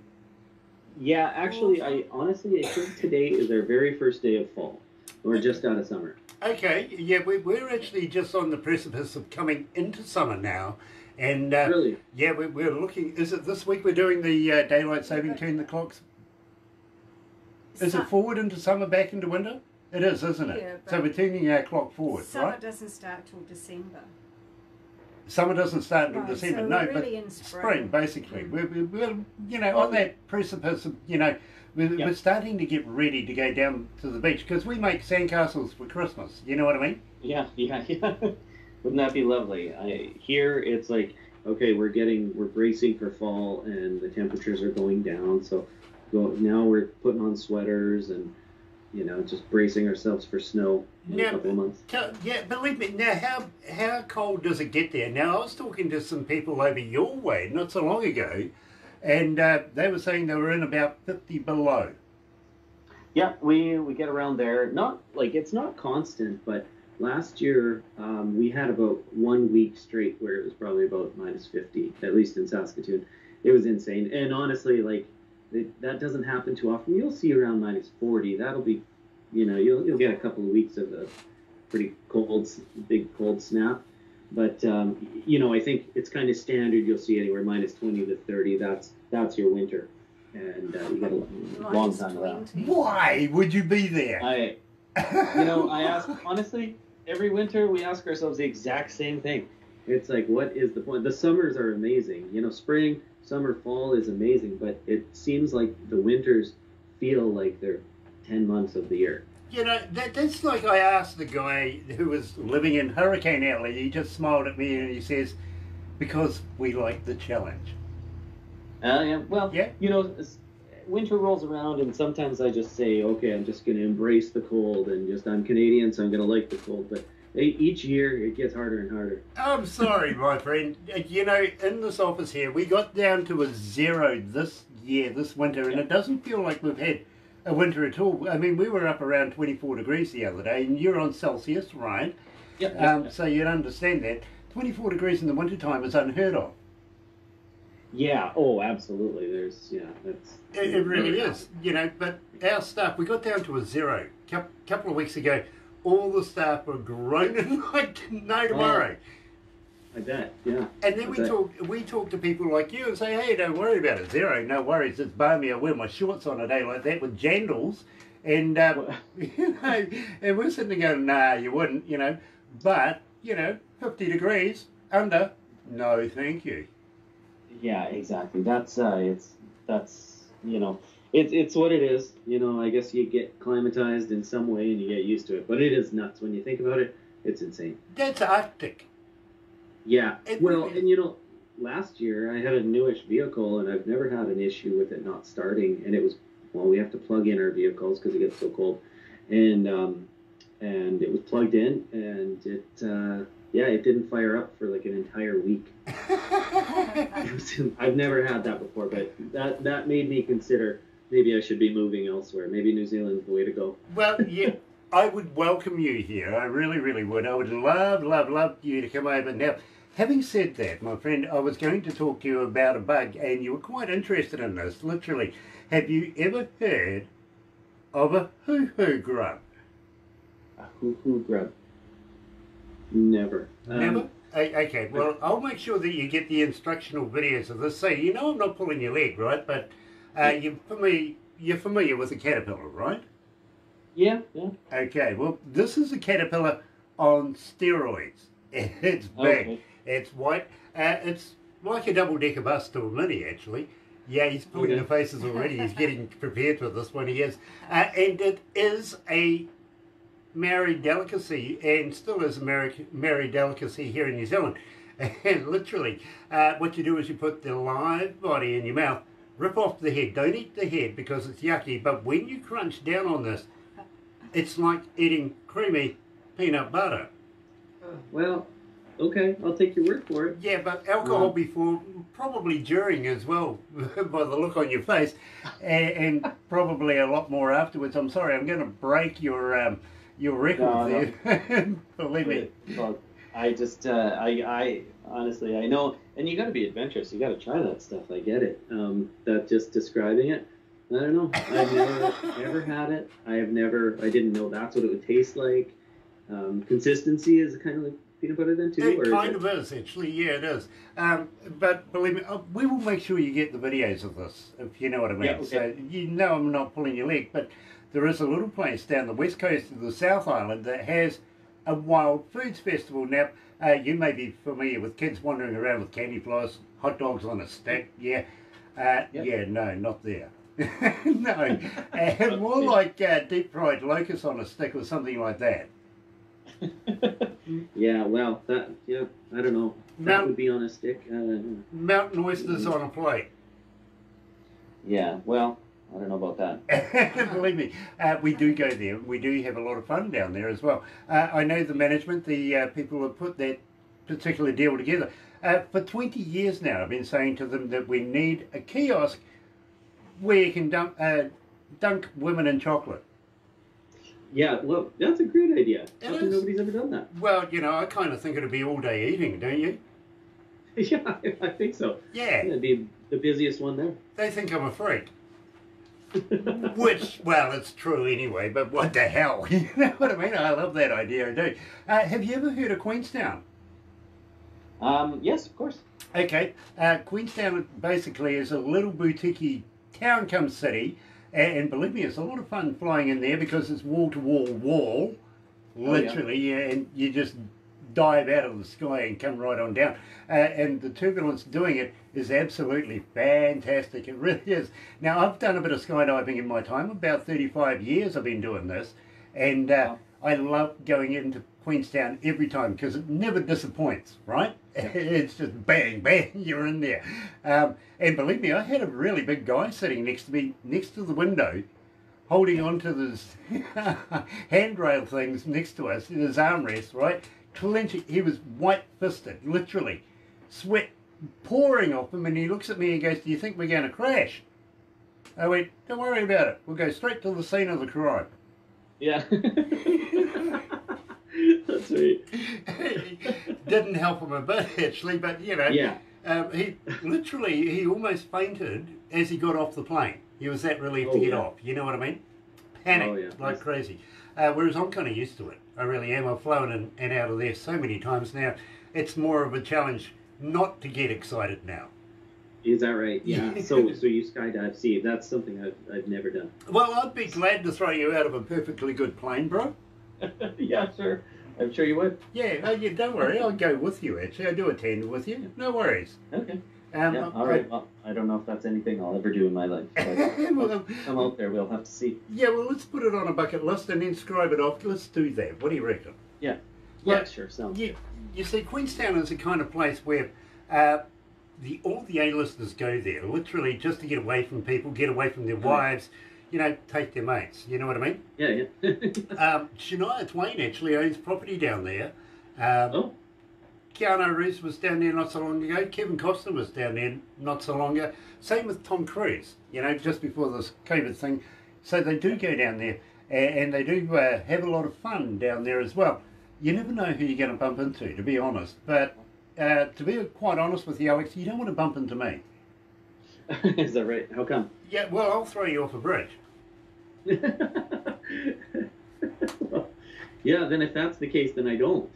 Yeah, actually, I think today is our very first day of fall. We're just out of summer. Okay, yeah, we're actually just on the precipice of coming into summer now. And Really? Yeah, we're looking, is it this week we're doing the daylight saving, turn the clocks? Is it forward into summer, back into winter? It is, isn't it? Yeah, So we're turning our clock forward, summer right? doesn't start till December. Summer doesn't start until Right, December, so no, we're but really in spring, spring. basically. We're on that precipice of, we're starting to get ready to go down to the beach, because we make sandcastles for Christmas, you know what I mean? Yeah. Wouldn't that be lovely? Here it's like, okay, we're bracing for fall, and the temperatures are going down. So now we're putting on sweaters and just bracing ourselves for snow in a couple of months. Yeah, believe me. Now, how cold does it get there? Now, I was talking to some people over your way not so long ago, and they were saying they were in about 50 below. Yeah, we get around there. Not like it's not constant, but last year we had about 1 week straight where it was probably about minus 50, at least in Saskatoon. It was insane, and honestly, like. That doesn't happen too often. You'll see around minus 40. That'll be, you'll get a couple of weeks of a pretty big cold snap. But I think it's kind of standard. You'll see anywhere minus 20 to 30. That's your winter, and you get a long time of that. Why would you be there? I ask honestly. Every winter we ask ourselves the exact same thing. It's like, what is the point? The summers are amazing. Spring. Summer, fall is amazing, but it seems like the winters feel like they're 10 months of the year. That's like I asked the guy who was living in Hurricane Alley. He just smiled at me and he says, because we like the challenge. Yeah. Well, yeah. Winter rolls around and sometimes I just say, okay, I'm just going to embrace the cold and I'm Canadian, so I'm going to like the cold. But each year it gets harder and harder. I'm sorry, my friend. In this office here, we got down to a 0 this winter, and it doesn't feel like we've had a winter at all. I mean, we were up around 24 degrees the other day, and you're on Celsius, right? Yep. So you'd understand that. 24 degrees in the wintertime is unheard of. Yeah, oh, absolutely. It really is, but our staff, we got down to a 0 a couple of weeks ago. All the staff were groaning like no tomorrow. I bet, yeah. And then we talk to people like you and say, hey, don't worry about it, 0, no worries, it's balmy. I wear my shorts on a day like that with jandals, and and we're sitting there going, nah, you wouldn't, but 50 degrees under, no, thank you. Yeah, exactly. That's it's what it is. I guess you get climatized in some way and you get used to it. But it is nuts when you think about it. It's insane. That's Arctic. Yeah. And last year I had a newish vehicle and I've never had an issue with it not starting. And it was, we have to plug in our vehicles because it gets so cold. And it was plugged in and it didn't fire up for like an entire week. I've never had that before, but that made me consider maybe I should be moving elsewhere. Maybe New Zealand's the way to go. Well, yeah, I would welcome you here. I really, really would. I would love you to come over. Now, having said that, my friend, I was going to talk to you about a bug, and you were quite interested in this, literally. Have you ever heard of a hoo-hoo grub? A hoo-hoo grub? Never. Never? Okay, well, I'll make sure that you get the instructional videos of this. So, you know I'm not pulling your leg, right? But you're familiar with a caterpillar, right? Yeah, yeah. Okay, well, this is a caterpillar on steroids. It's big. Okay. It's white. It's like a double-decker bus to a mini, actually. Yeah, he's pulling Okay. the faces already. He's getting prepared for this one. He is. And it is a married delicacy, and still is a married delicacy here in New Zealand. And literally, what you do is you put the live body in your mouth, rip off the head. Don't eat the head because it's yucky, but when you crunch down on this, it's like eating creamy peanut butter. Well, okay, I'll take your word for it. Yeah, but alcohol before, probably during as well, by the look on your face, and probably a lot more afterwards. I'm sorry, I'm going to break your record there. Believe me. Well, I just, I honestly, I know, and you got to be adventurous. You got to try that stuff. I get it. That just describing it, I don't know. I've never had it. I didn't know that's what it would taste like. Consistency is kind of like peanut butter then too? It kind of is, actually. Yeah, it is. But believe me, we will make sure you get the videos of this, if you know what I mean. Yeah, okay. So you know I'm not pulling your leg, but there is a little place down the west coast of the South Island that has a wild foods festival. Now, you may be familiar with kids wandering around with candy floss, hot dogs on a stick. Yeah. Yep. Yeah, no, not there. No. More like deep fried locusts on a stick or something like that. Yeah, well, I don't know. That would be on a stick. Mountain oysters on a plate. Yeah, well, I don't know about that. Believe me, we do go there. We do have a lot of fun down there as well. I know the management, the people who put that particular deal together. For 20 years now, I've been saying to them that we need a kiosk where you can dunk women in chocolate. Yeah, well, that's a great idea. It How come is. nobody's ever done that? Well, you know, I kind of think it'd be all day eating, don't you? Yeah, I think so. Yeah. It'd be the busiest one there. They think I'm a freak. Which, well, it's true anyway, but what the hell? You know what I mean? I love that idea, I do. Have you ever heard of Queenstown? Yes, of course. Okay, Queenstown basically is a little boutique town come city, and believe me, it's a lot of fun flying in there because it's wall to wall, literally, and you just dive out of the sky and come right on down. And the turbulence doing it is absolutely fantastic. It really is. Now, I've done a bit of skydiving in my time. About 35 years I've been doing this, and I love going into Queenstown every time because it never disappoints, right? It's just bang, bang, you're in there. And believe me, I had a really big guy sitting next to me, next to the window, holding on to this handrail things next to us, in his armrest, right? Clenching, he was white-fisted, literally. Sweat pouring off him, and he looks at me and goes, "Do you think we're going to crash?" I went, "Don't worry about it. We'll go straight to the scene of the crime." Yeah. That's right. Didn't help him a bit, actually, but, you know, Yeah. he almost fainted as he got off the plane. He was that relieved to get off, you know what I mean? Panicked like crazy. Whereas I'm kind of used to it. I really am. I've flown in and out of there so many times now. It's more of a challenge not to get excited now. Is that right? Yeah. So you skydive. See, that's something I've never done. Well, I'd be glad to throw you out of a perfectly good plane, bro. Yeah, sure. I'm sure you would. Yeah, yeah, don't worry. I'll go with you, actually. I do attend with you. No worries. Okay. Yeah, all right. Well, I don't know if that's anything I'll ever do in my life. But well, come out there. We'll have to see. yeah, well, let's put it on a bucket list and then scribe it off. Let's do that. What do you reckon? Yeah. Well, Yeah, sure. Sounds you, good. you see, Queenstown is the kind of place where all the A-listers go there, literally just to get away from people, get away from their wives, you know, take their mates. You know what I mean? Yeah, yeah. Shania Twain actually owns property down there. Oh. Keanu Reeves was down there not so long ago. Kevin Costner was down there not so long ago. Same with Tom Cruise, you know, just before this COVID thing. So they do go down there, and they do have a lot of fun down there as well. You never know who you're going to bump into, to be honest. But to be quite honest with you, Alex, you don't want to bump into me. Is that right? How come? Yeah, well, I'll throw you off a bridge. Well, Yeah, then if that's the case, then I don't.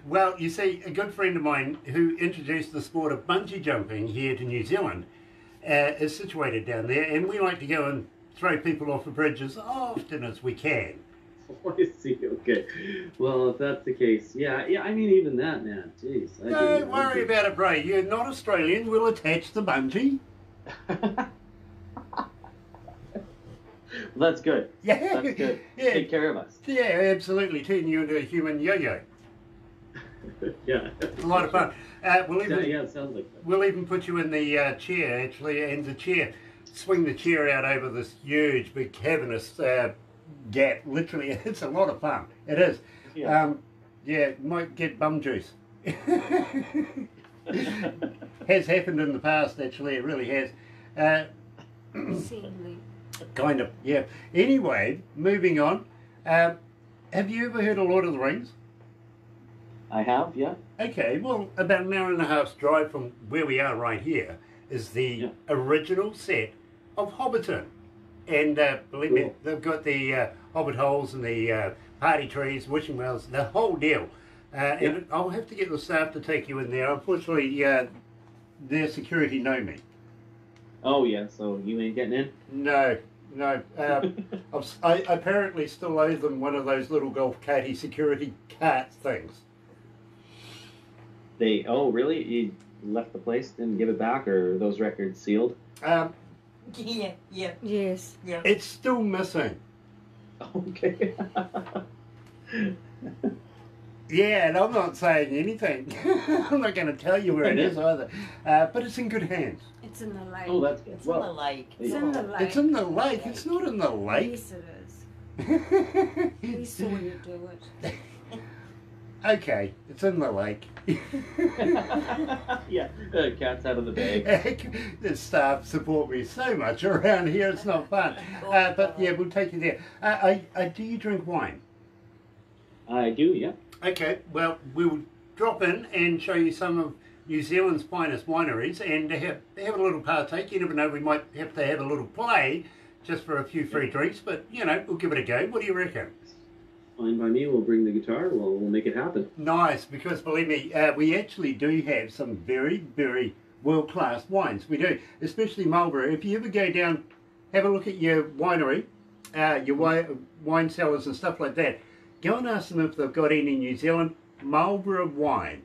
Well, you see, a good friend of mine who introduced the sport of bungee jumping here to New Zealand is situated down there, and we like to go and throw people off a bridge as often as we can. Oh, I see. Okay. Well, if that's the case, yeah. I mean, even that, man. Jeez. Don't worry about it, bro. You're not Australian. We'll attach the bungee. Well, that's good. Yeah. That's good. Yeah. Take care of us. Yeah, absolutely. Turn you into a human yo-yo. Yeah. A lot of fun. We'll even, Yeah, it sounds like that. We'll even put you in the chair, actually, and the chair. Swing the chair out over this huge, big cavernous gap. Literally, it's a lot of fun. It is. Yeah. Yeah, might get bum juice. Has happened in the past, actually. It really has. Seemingly. Kind of, yeah. Anyway, moving on. Have you ever heard of Lord of the Rings? I have, yeah. Okay, well, about an hour and a half's drive from where we are right here is the original set of Hobbiton. And believe me, they've got the hobbit holes and the party trees, wishing wells, the whole deal. And I'll have to get the staff to take you in there. Unfortunately, their security know me. Oh, yeah, so you ain't getting in? No. I apparently still owe them one of those little golf carty security cart things. Oh, really? You left the place, didn't give it back, or are those records sealed? Yeah. Yes. Yeah. It's still missing. Okay. Yeah, and I'm not saying anything. I'm not going to tell you where it is either. But it's in good hands. It's in the lake. Oh, that's good. It's in the lake. It's in the lake. It's in the lake. It's not in the lake. Yes, it is. We saw you do it. Okay, it's in the lake. Yeah, cat's out of the bag. The staff support me so much around here, it's not fun. But yeah, we'll take you there. Do you drink wine? I do, yeah. Okay, well, we'll drop in and show you some of New Zealand's finest wineries and have a little partake. You never know, we might have to have a little play just for a few free drinks, but, you know, we'll give it a go. What do you reckon? Fine by me. We'll bring the guitar. We'll make it happen. Nice, because believe me, we actually do have some very, very world-class wines. We do, especially Marlborough. If you ever go down, have a look at your winery, your wine cellars and stuff like that. Go and ask them if they've got any New Zealand Marlborough wine.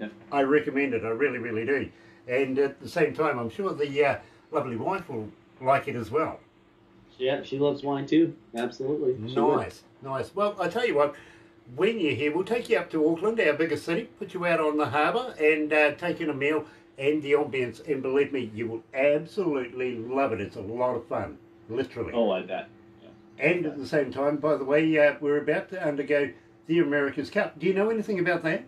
Yeah. I recommend it. I really, really do. And at the same time, I'm sure the lovely wife will like it as well. Yeah, she loves wine too. Absolutely. She would. Nice, nice. Well, I tell you what, when you're here, we'll take you up to Auckland, our biggest city, put you out on the harbour and take in a meal and the ambience. And believe me, you will absolutely love it. It's a lot of fun, literally. Oh, I bet. And at the same time, by the way, we're about to undergo the America's Cup. Do you know anything about that?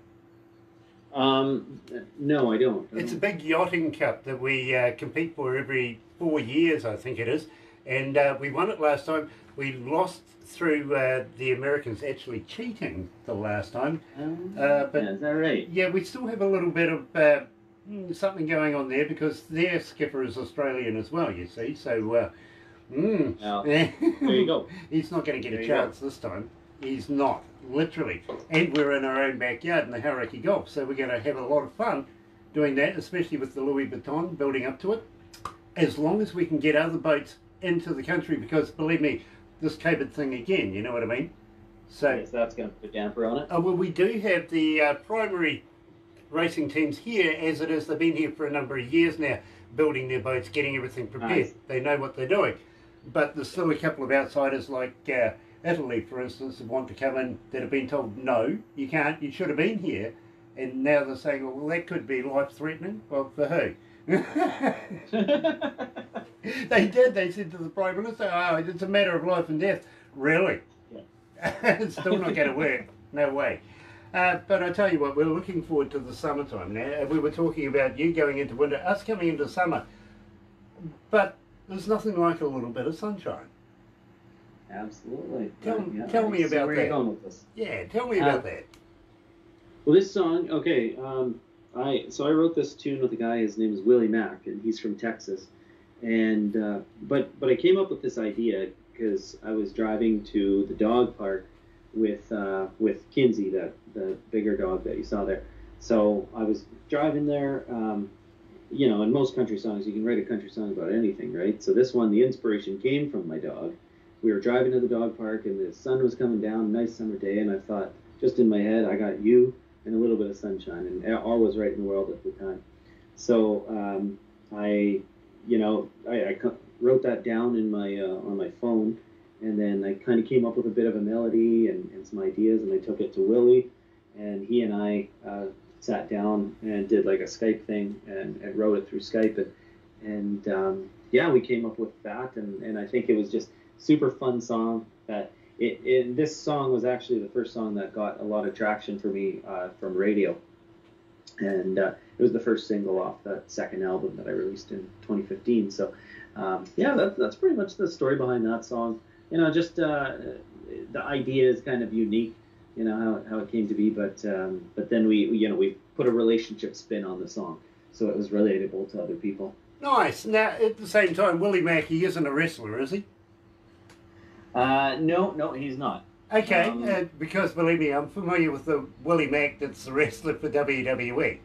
No, I don't. It's a big yachting cup that we compete for every 4 years, I think it is. And we won it last time. We lost through the Americans actually cheating the last time. But yeah, is that right? yeah, we still have a little bit of something going on there because their skipper is Australian as well, you see. So, Well, there you go. He's not going to get There a you go. chance this time. He's not, literally. And we're in our own backyard in the Hauraki Gulf, so we're going to have a lot of fun doing that, especially with the Louis Vuitton building up to it. As long as we can get other boats into the country, because believe me, this COVID thing again, you know what I mean? So, Yes, that's going to put a damper on it. well, we do have the primary racing teams here, as it is. They've been here for a number of years now, building their boats, getting everything prepared. Nice. They know what they're doing. But there's still a couple of outsiders like Italy, for instance, that want to come in that have been told, no, you can't, you should have been here. And now they're saying, well, that could be life-threatening. Well, for who? They did. They said to the Prime Minister, oh, it's a matter of life and death. Really? Yeah. It's still not going to work. No way. But I tell you what, we're looking forward to the summertime now. We were talking about you going into winter, us coming into summer. But there's nothing like a little bit of sunshine. Absolutely. Tell me I see about where that. you're going with this. Yeah, tell me about that. Well, this song, okay. I wrote this tune with a guy. His name is Willie Mack, and he's from Texas. And but I came up with this idea because I was driving to the dog park with Kinsey, the bigger dog that you saw there. So I was driving there. In most country songs, you can write a country song about anything, right? So this one, the inspiration came from my dog. We were driving to the dog park, and the sun was coming down, nice summer day, and I thought, just in my head, I got you and a little bit of sunshine, and all was right in the world at the time. So I wrote that down in my on my phone, and then I kind of came up with a bit of a melody and some ideas, and I took it to Willie, and he and I sat down and did like a Skype thing and wrote it through Skype, and we came up with that, and I think it was just super fun song. That this song was actually the first song that got a lot of traction for me from radio, and it was the first single off that second album that I released in 2015. So that's pretty much the story behind that song. Just the idea is kind of unique, how it came to be, but then we put a relationship spin on the song, so it was relatable to other people. Nice. Now, at the same time, Willie Mack, he isn't a wrestler, is he? No, he's not. Okay, because believe me, I'm familiar with the Willie Mack that's the wrestler for WWE.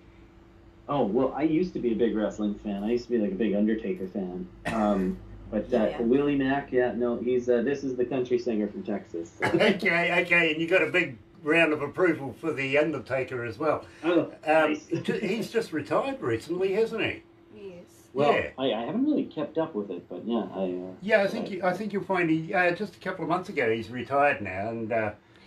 Oh, well, I used to be a big wrestling fan. I used to be like a big Undertaker fan. But Willie Mack, he's this is the country singer from Texas. So. Okay, and you got a big round of approval for the Undertaker as well. Oh, nice. He's just retired recently, hasn't he? Yes. Well, yeah. I haven't really kept up with it, but I think you'll find he just a couple of months ago he's retired now, and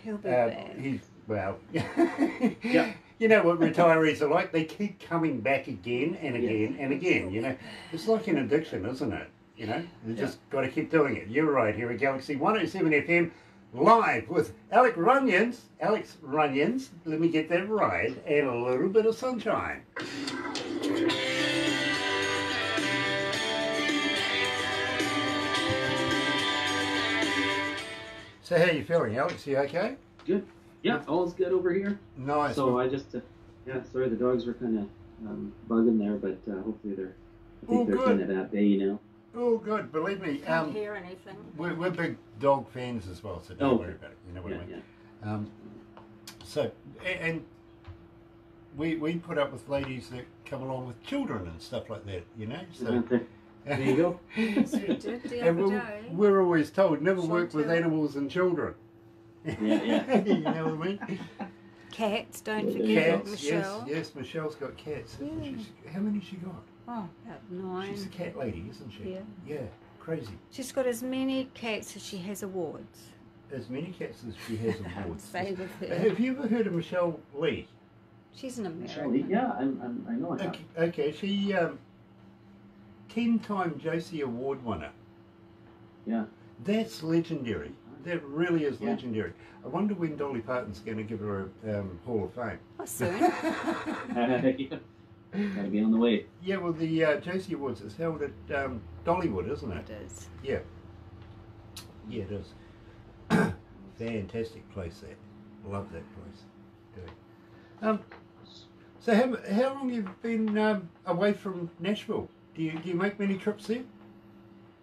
He'll be back. he's well. Yeah. You know what retirees are like? They keep coming back again and again and again. It's like an addiction, isn't it? You just got to keep doing it. You're right here at Galaxy 107 FM, live with Alex Runions. Let me get that right, and a little bit of sunshine. So how are you feeling, Alex? You okay? Good. Yeah, all's good over here. Nice. So I just, sorry the dogs were kind of bugging there, but hopefully they're kind of at bay, Oh, good. Believe me. Can't hear anything. We're big dog fans as well, so don't worry about it. You know what I mean? Yeah. So, and we put up with ladies that come along with children and stuff like that, So there you go. Yes, we did the and other day. we're always told never work with animals and children. Yeah. You know what I mean? Cats, don't forget Cats, Michelle. yes, Michelle's got cats. Yeah. How many she got? Oh, about 9. She's a cat lady, isn't she? Yeah. Yeah, crazy. She's got as many cats as she has awards. As many cats as she has awards. Say with her. Have you ever heard of Michelle Lee? She's an Michelle, American. yeah, I know her. Okay, she 10-time JC Award winner. Yeah. That's legendary. That really is legendary. I wonder when Dolly Parton's going to give her a Hall of Fame. Oh, soon. Gotta be on the way. Yeah, well, the JC Awards is held at Dollywood, isn't it? It is. Yeah. Yeah, it is. Fantastic place, that. Love that place. So how long have you been away from Nashville? Do you make many trips there?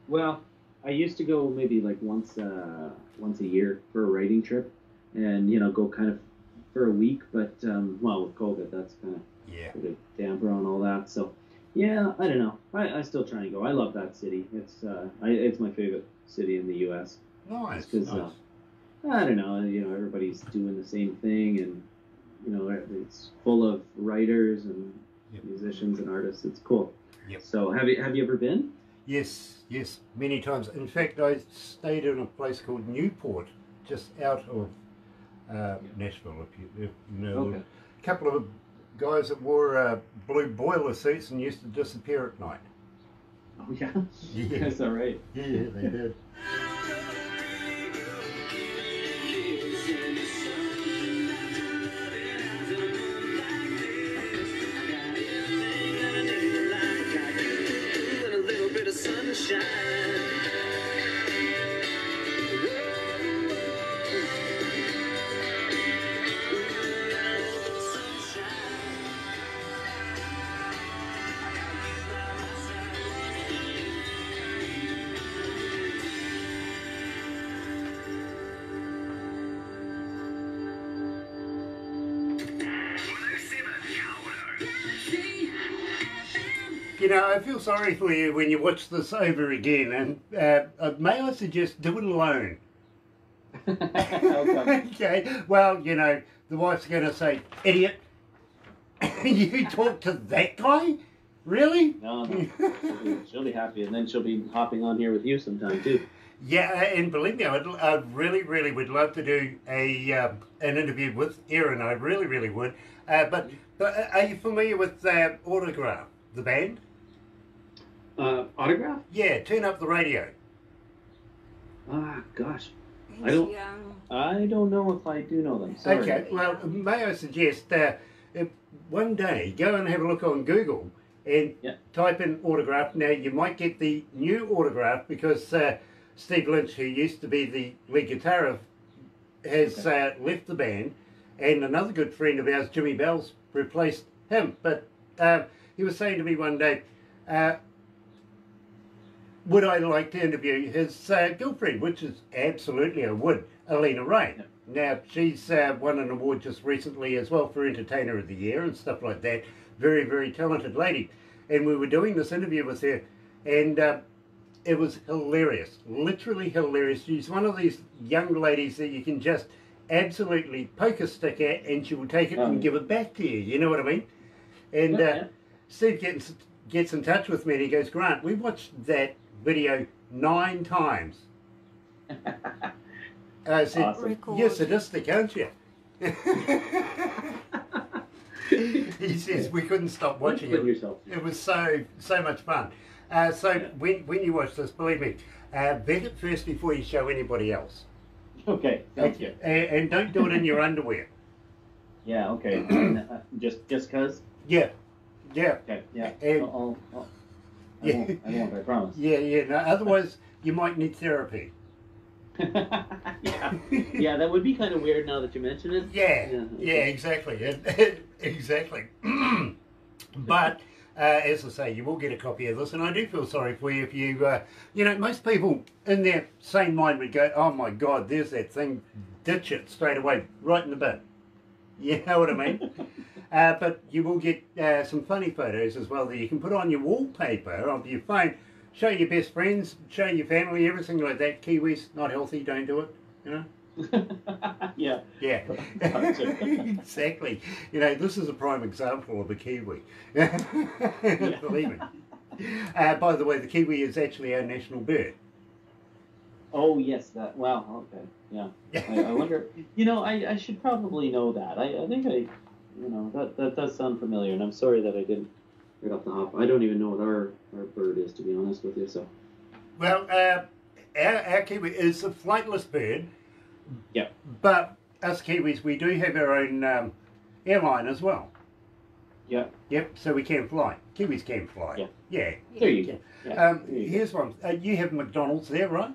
Well, I used to go maybe like once a year for a writing trip, and go kind of for a week. But with COVID, that's kind of put a damper on all that. So yeah, I don't know. I still try and go. I love that city. It's my favorite city in the U.S. Nice. Because I don't know. Everybody's doing the same thing, and it's full of writers and musicians and artists. It's cool. Yep. So have you ever been? Yes, many times. In fact, I stayed in a place called Newport, just out of Nashville, if you know. Okay. A couple of guys that wore blue boiler suits and used to disappear at night. Oh yeah? Yeah. That's all right. Yeah, they did. You know, I feel sorry for you when you watch this over again, and may I suggest do it alone. Okay, well, you know, the wife's going to say, idiot, you talk to that guy? Really? No. She'll be happy, and then she'll be hopping on here with you sometime, too. Yeah, and believe me, I really, really would love to do an interview with Erin. I really, really would. But are you familiar with Autograph, the band? Autograph? Yeah, turn up the radio. Ah, gosh. He's young. I don't know if I do know them. Sorry. Okay, well, may I suggest one day go and have a look on Google and type in Autograph. Now, you might get the new Autograph because Steve Lynch, who used to be the lead guitarist, has left the band, and another good friend of ours, Jimmy Bell's, replaced him. But he was saying to me one day, would I like to interview his girlfriend, which is absolutely I would, Alina Ray. Now, she's won an award just recently as well for Entertainer of the Year and stuff like that. Very, very talented lady. And we were doing this interview with her, and it was hilarious, literally hilarious. She's one of these young ladies that you can just absolutely poke a stick at and she will take it and give it back to you, you know what I mean? And Steve gets in touch with me and he goes, Grant, we watched that video 9 times. I said, Awesome. you're sadistic, aren't you? He says, we couldn't stop watching it. It was so much fun. When you watch this, believe me, vet it first before you show anybody else. Okay, sounds good. And don't do it in your underwear. Yeah, okay. Just because? Yeah. Okay, yeah. And, I won't, I promise. Yeah. No, otherwise, you might need therapy. Yeah, that would be kind of weird now that you mention it. Yeah, exactly. Exactly. But, as I say, you will get a copy of this, and I do feel sorry for you if you, you know, most people in their sane mind would go, oh my God, there's that thing, ditch it straight away, right in the bin. You know what I mean? But you will get some funny photos as well that you can put on your wallpaper of your phone, show your best friends, show your family, everything like that. Kiwis, not healthy, don't do it, you know? Yeah. Exactly. You know, this is a prime example of a Kiwi. Believe me. By the way, the Kiwi is actually our national bird. Oh, yes. Wow, okay. Yeah. I wonder, you know, I should probably know that. I think you know, that does sound familiar, and I'm sorry that I didn't right off the hop. I don't even know what our bird is, to be honest with you, so. Well, our Kiwi is a flightless bird. Yeah. But us Kiwis, we do have our own airline as well. Yeah. Yep, so we can fly. Kiwis can fly. Yeah. There you go. Yeah, here's one. You have McDonald's there, right?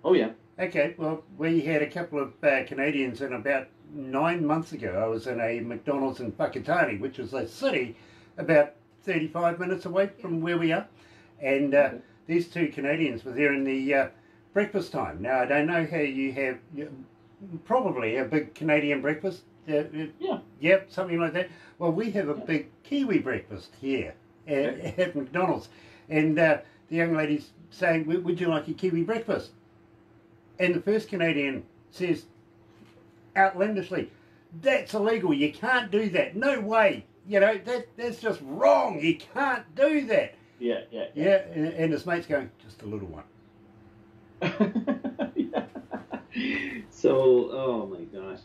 Oh, yeah. Okay, well, we had a couple of Canadians, and about 9 months ago I was in a McDonald's in Whakatane, which is a city about 35 minutes away from where we are. And these 2 Canadians were there in the breakfast time. Now, I don't know how you have, probably a big Canadian breakfast. Yep, something like that. Well, we have a big Kiwi breakfast here at McDonald's. And the young lady's saying, would you like a Kiwi breakfast? And the first Canadian says, outlandishly, that's illegal, you can't do that, no way, you know, that's just wrong, you can't do that. Yeah. And his mate's going, just a little one. So, oh my gosh.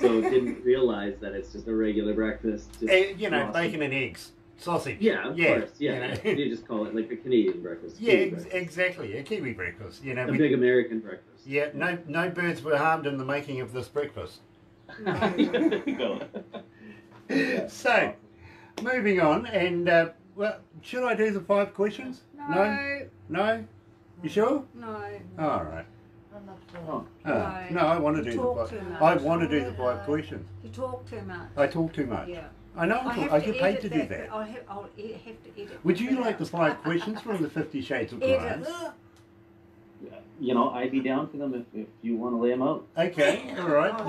So didn't realize that it's just a regular breakfast. Just you know, bacon and eggs, sausage. Yeah, of course. Yeah, You know. You just call it like a Canadian breakfast. Exactly, a Kiwi breakfast. You know, a big American breakfast. Yeah, no birds were harmed in the making of this breakfast. There you go. So, moving on, and well, should I do the 5 questions? No? You sure? No. All right. I'm not sure. No, I want to do the 5. I want to do the 5 questions. You talk too much. I talk too much. Yeah. I know. I get paid to do edit that. I'll have to edit. Would you like the 5 questions from the 50 Shades of Grey? Edit. you know, I'd be down for them if you want to lay them out. Okay, all right. Oh,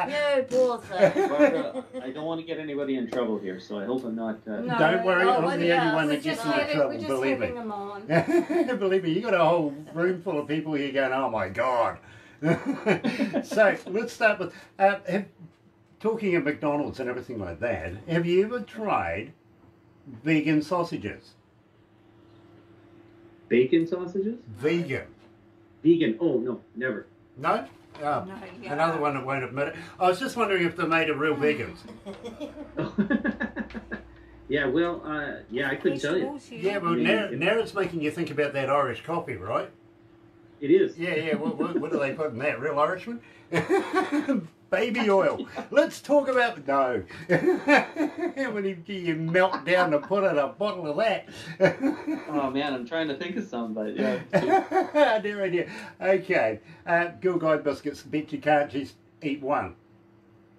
no, poor thing. Barbara, I don't want to get anybody in trouble here, so I hope I'm not. No. Don't worry, Oh, I'm well, the yeah, only one we're that gets just into having- trouble, We're just believe having me. them on. Believe me, you got a whole room full of people here going, oh my God. So let's start with, talking of McDonald's and everything like that, have you ever tried vegan sausages? Bacon sausages? Vegan? Vegan? Oh no, never. No? Oh, No, yeah. another one that won't admit it. I was just wondering if they're made of real vegans. Yeah, well, yeah, I couldn't tell you. Vegetables, Yeah, well, now it's making you think about that Irish coffee, right? It is. Yeah. What do they put in that? Real Irishman? Baby oil. Let's talk about... No. How many do you melt down to put in a bottle of that? Oh man, I'm trying to think of some, but yeah. Dear idea. Okay. Girl Guide biscuits. Bet you can't just eat one.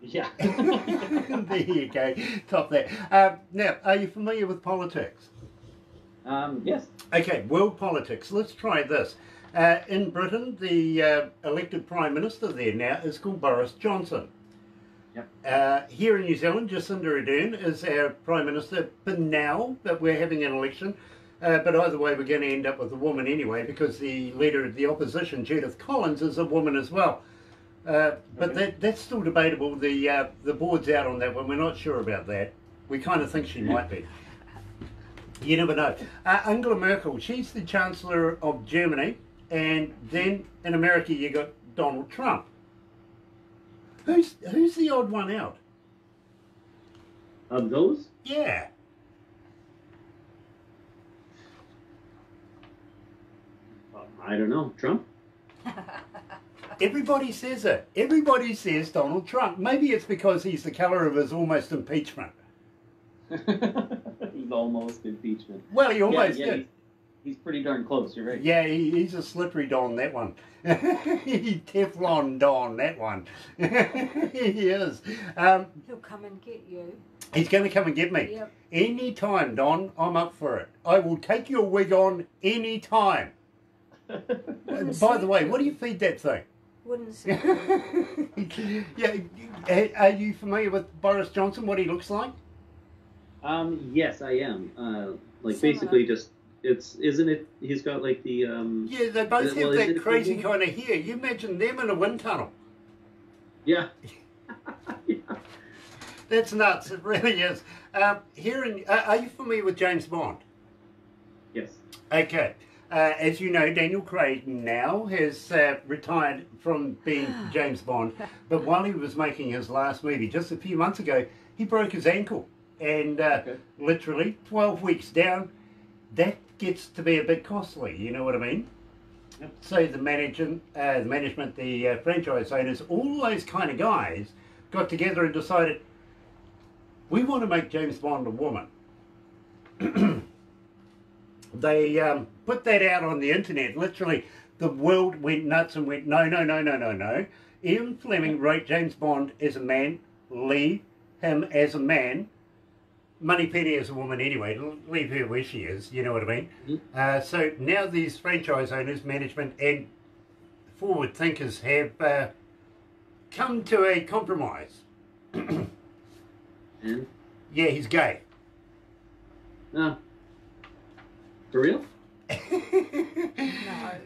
Yeah. There you go. Top that. Now, are you familiar with politics? Yes. Okay, world politics. Let's try this. In Britain, the elected Prime Minister there now is called Boris Johnson. Yep. Here in New Zealand, Jacinda Ardern is our Prime Minister for now, but we're having an election. But either way, we're going to end up with a woman anyway, because the leader of the opposition, Judith Collins, is a woman as well. But Okay. that's still debatable. The board's out on that one. We're not sure about that. We kind of think she might be. You never know. Angela Merkel, she's the Chancellor of Germany. And then in America, you got Donald Trump. Who's the odd one out? Of those? Yeah. I don't know. Trump? Everybody says it. Everybody says Donald Trump. Maybe it's because he's the colour of his almost impeachment. He's almost impeachment. Well, he almost yeah, did. he's pretty darn close. You're right. Yeah, he's a slippery Don, that one. He Teflon Don, that one. He is. He'll come and get you. He's going to come and get me. Yep. Any time, Don, I'm up for it. I will take your wig on any time. By the way, what do you feed that thing? Wouldn't say. Yeah, are you familiar with Boris Johnson, what he looks like? Yes, I am. Like Similar. basically just isn't it? He's got like the Yeah, they both well, have is it that a crazy football? kind of hair. You imagine them in a wind tunnel. Yeah. Yeah. That's nuts, it really is. Are you familiar with James Bond? Yes. Okay. As you know, Daniel Craig now has retired from being James Bond, but while he was making his last movie, just a few months ago, he broke his ankle. And literally 12 weeks down, that gets to be a bit costly, you know what I mean? Yep. So the management, the franchise owners, all those kind of guys got together and decided, we want to make James Bond a woman. They put that out on the internet. Literally, the world went nuts and went, no, no, no, no, no, no. Ian Fleming wrote James Bond as a man, leave him as a man. Moneypenny as a woman anyway, leave her where she is, you know what I mean? Mm-hmm. So now these franchise owners, management and forward thinkers have come to a compromise. And Yeah, he's gay. for real?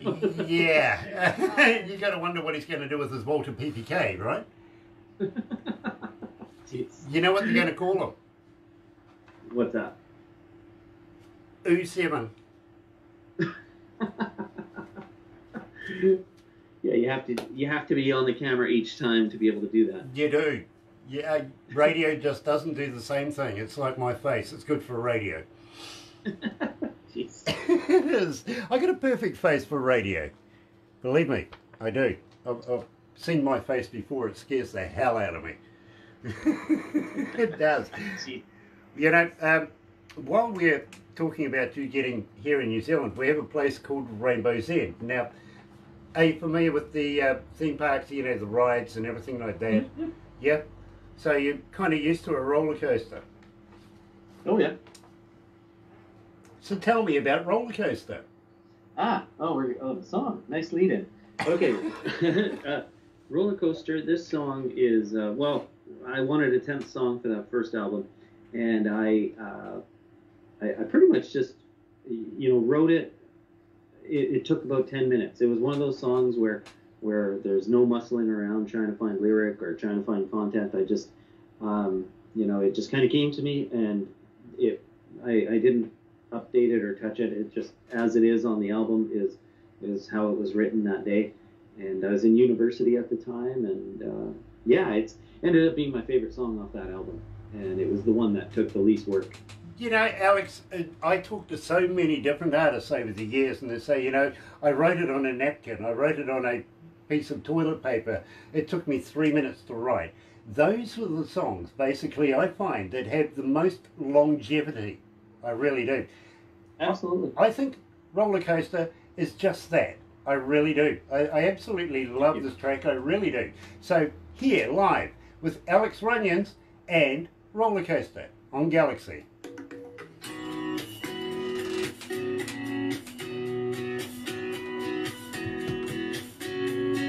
No. Yeah. You got to wonder what he's going to do with his Walter PPK, right? Jeez. You know what they're going to call him? What's that? U7. Yeah, you have to be on the camera each time to be able to do that. You do. Yeah, radio just doesn't do the same thing. It's like my face. It's good for radio. Jeez. It is. I got a perfect face for radio. Believe me, I do. I've seen my face before. It scares the hell out of me. It does. Gee. You know, while we're talking about you getting here in New Zealand, we have a place called Rainbow's End. Now, are you familiar with the theme parks, you know, the rides and everything like that? Mm-hmm. Yeah? So you're kind of used to a roller coaster. Oh yeah. So tell me about roller coaster. The song. Nice lead in. Okay. Roller Coaster. This song is I wanted a 10th song for that first album, and I pretty much just wrote it. It took about 10 minutes. It was one of those songs where there's no muscling around trying to find lyric or trying to find content. I just it just kind of came to me, and I didn't update it or touch it. It just, as it is on the album, is how it was written that day. And I was in university at the time, and it's ended up being my favorite song off that album. And it was the one that took the least work. You know, Alex, I talked to so many different artists over the years, and they say, I wrote it on a napkin, I wrote it on a piece of toilet paper. It took me 3 minutes to write. Those were the songs, basically, I find, that have the most longevity. I really do. Absolutely. I think Roller Coaster is just that. I really do. I absolutely love this track. I really do. So here, live, with Alex Runions and Roller Coaster on Galaxy.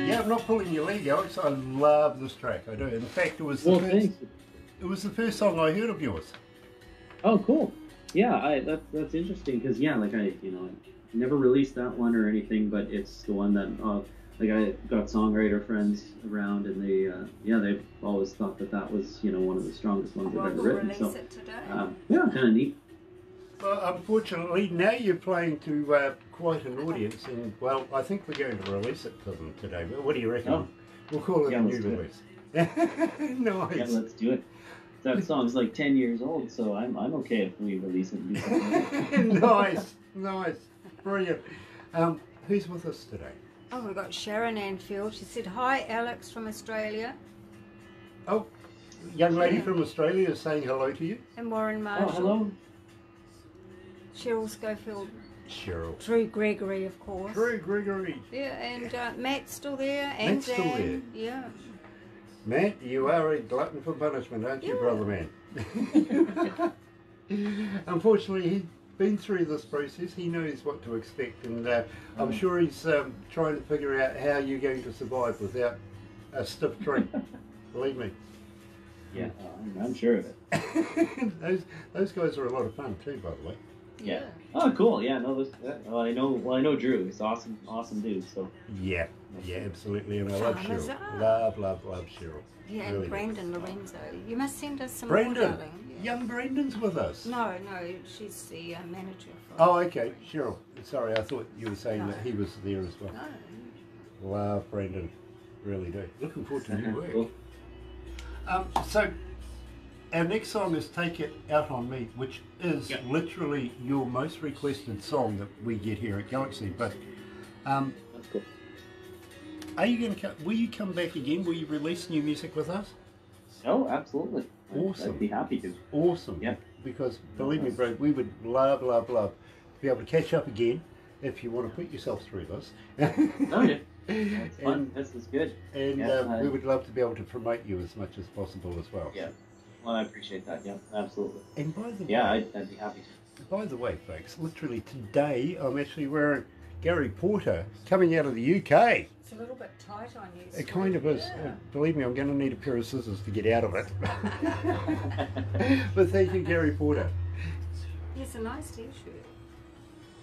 Yeah, I'm not pulling your leg, Alex. I love this track. I do. In fact, it was the first song I heard of yours. Oh, cool. Yeah, that's interesting because I never released that one or anything, but it's the one that I got songwriter friends around, and they've always thought that was one of the strongest ones I've ever written. So it today. kind of neat. Well, unfortunately, now you're playing to quite an audience, and well, I think we're going to release it to them today. What do you reckon? Oh. We'll call it a new release. Nice. Yeah, let's do it. That song's like 10 years old, so I'm okay if we release it and do something. Nice, brilliant. Who's with us today? Oh, we've got Sharon Anfield. She said, "Hi, Alex from Australia." Oh, young lady from Australia is saying hello to you. And Warren Marshall. Oh, hello. Cheryl Schofield. Cheryl. Drew Gregory, of course. Drew Gregory. Yeah, and Matt's still there. And Matt's still there. Yeah. Matt, you are a glutton for punishment, aren't you, brother man? Unfortunately, he's been through this process. He knows what to expect, and I'm sure he's trying to figure out how you're going to survive without a stiff drink. Believe me. Yeah, I'm sure of it. Those guys are a lot of fun too, by the way. Yeah. Oh, cool. Yeah. No, I know Drew. He's awesome dude. So. Yeah, absolutely. And I love Cheryl. Love Cheryl. Yeah, really and Brandon Lorenzo. You must send us some Brandon. more, darling. Yeah. Young Brandon's with us. No, she's the manager. Oh, okay. Cheryl. Sorry, I thought you were saying that he was there as well. No. Love Brandon. Really do. Looking forward to new work. Cool. So, our next song is Take It Out On Me, which is literally your most requested song that we get here at Galaxy. But That's cool. are you going to will you come back again? Will you release new music with us? Oh, absolutely. Awesome. I'd be happy to. Awesome. Yeah. Because believe me, bro, we would love to be able to catch up again if you want to put yourself through this. Oh, yeah. That's fun. This is good. And we would love to be able to promote you as much as possible as well. Yeah. Well, I appreciate that. Yeah, absolutely. And by the way, I'd be happy to. By the way, folks, literally today I'm actually wearing Gary Porter coming out of the UK. It's a little bit tight on you. It kind of is. Yeah. Believe me, I'm going to need a pair of scissors to get out of it. But thank you, Gary Porter. It's a nice t-shirt.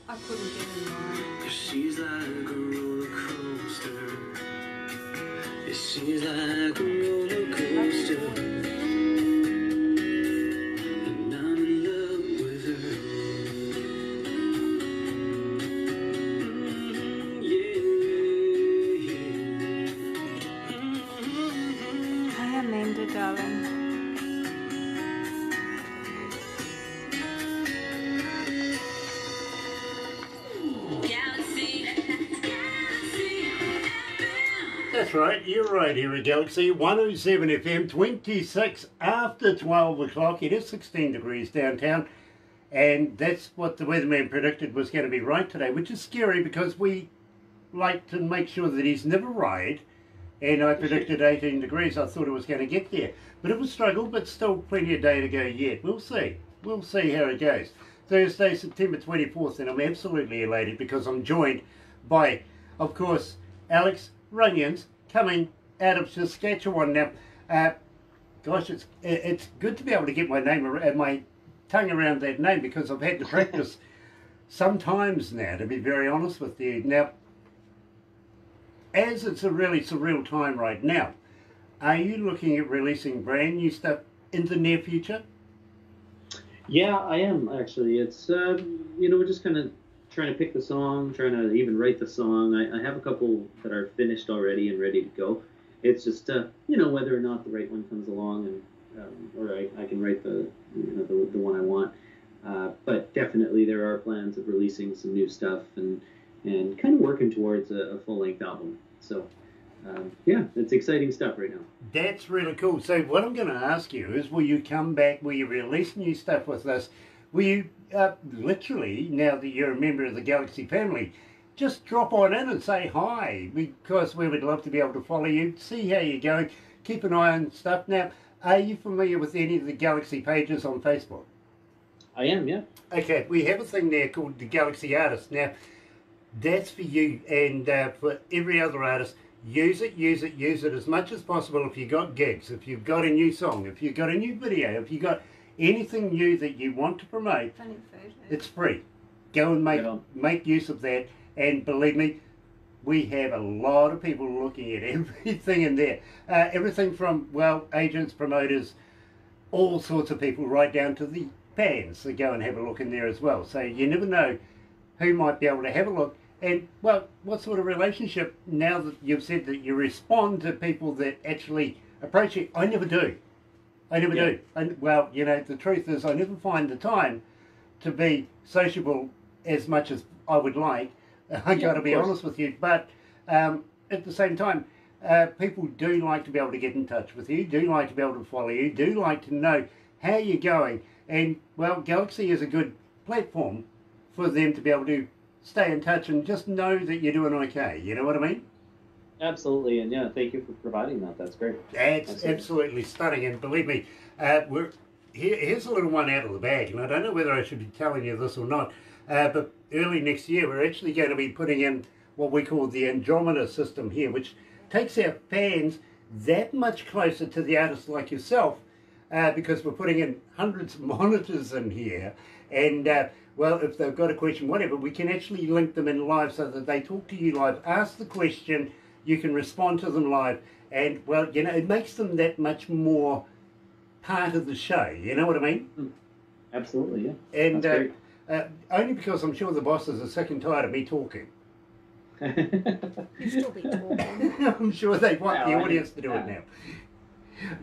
I couldn't get in mine. She's like a roller coaster. She's like a roller coaster. And I'm in love with her. Yeah. Hi, Amanda, darling. That's right, you're right here at Galaxy 107 FM, 26 after 12 o'clock. It is 16 degrees downtown, and that's what the weatherman predicted was going to be right today, which is scary because we like to make sure that he's never right, and I predicted 18 degrees. I thought it was going to get there, but it was struggle, but still plenty of day to go yet. We'll see how it goes. Thursday, September 24th, and I'm absolutely elated because I'm joined by, of course, Alex Runions, coming out of Saskatchewan. Now, gosh, it's good to be able to get my tongue around that name because I've had to practice sometimes now, to be very honest with you. Now, as it's a really surreal time right now, are you looking at releasing brand new stuff in the near future? Yeah, I am actually. It's we're just kind of trying to pick the song, trying to even write the song. I have a couple that are finished already and ready to go. It's just whether or not the right one comes along, and or I can write the one I want. But definitely there are plans of releasing some new stuff and kind of working towards a full length album. So yeah, it's exciting stuff right now. That's really cool. So what I'm going to ask you is, will you come back, will you release new stuff with us? Will you literally, now that you're a member of the Galaxy family, just drop on in and say hi, because we would love to be able to follow you, see how you're going, keep an eye on stuff. Now, are you familiar with any of the Galaxy pages on Facebook? I am, yeah. Okay, we have a thing there called the Galaxy Artist. Now, that's for you and for every other artist. Use it as much as possible if you've got gigs, if you've got a new song, if you've got a new video, if you've got anything new that you want to promote, it's free. Go and make use of that, and believe me, we have a lot of people looking at everything in there. Everything from, well, agents, promoters, all sorts of people, right down to the fans that go and have a look in there as well. So you never know who might be able to have a look. And, well, what sort of relationship, now that you've said that you respond to people that actually approach you? I never do. I never do. Well, the truth is I never find the time to be sociable as much as I would like. I got to be honest with you. But at the same time, people do like to be able to get in touch with you, do like to be able to follow you, do like to know how you're going. And, well, Galaxy is a good platform for them to be able to stay in touch and just know that you're doing okay. You know what I mean? Absolutely, and yeah, thank you for providing that. That's great. That's absolutely stunning, and believe me, here's a little one out of the bag, and I don't know whether I should be telling you this or not, but early next year we're actually going to be putting in what we call the Andromeda system here, which takes our fans that much closer to the artists like yourself, because we're putting in hundreds of monitors in here, and well, if they've got a question, whatever, we can actually link them in live so that they talk to you live, ask the question, you can respond to them live, and, well, it makes them that much more part of the show, you know what I mean? Absolutely, yeah. And only because I'm sure the bosses are sick and tired of me talking. You still be talking. I'm sure they want the audience to do it now.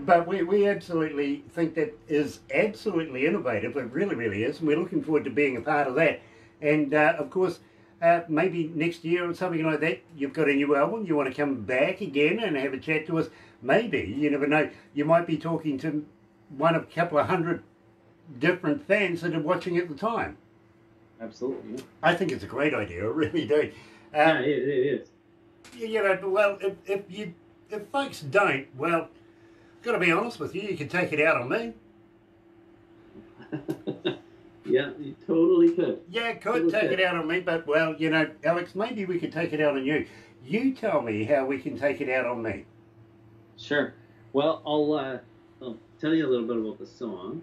But we absolutely think that is absolutely innovative. It really, really is. And we're looking forward to being a part of that. And, of course, maybe next year or something like that, you've got a new album, you want to come back again and have a chat to us. Maybe, you never know, you might be talking to one of a couple of hundred different fans that are watching at the time. Absolutely. Yeah. I think it's a great idea, I really do. Yeah, it is. Well, if folks don't, well, got to be honest with you, you can take it out on me. Yeah, you totally could. Yeah, could take it out on me, but, well, Alex, maybe we could take it out on you. You tell me how we can take it out on me. Sure. Well, I'll tell you a little bit about the song.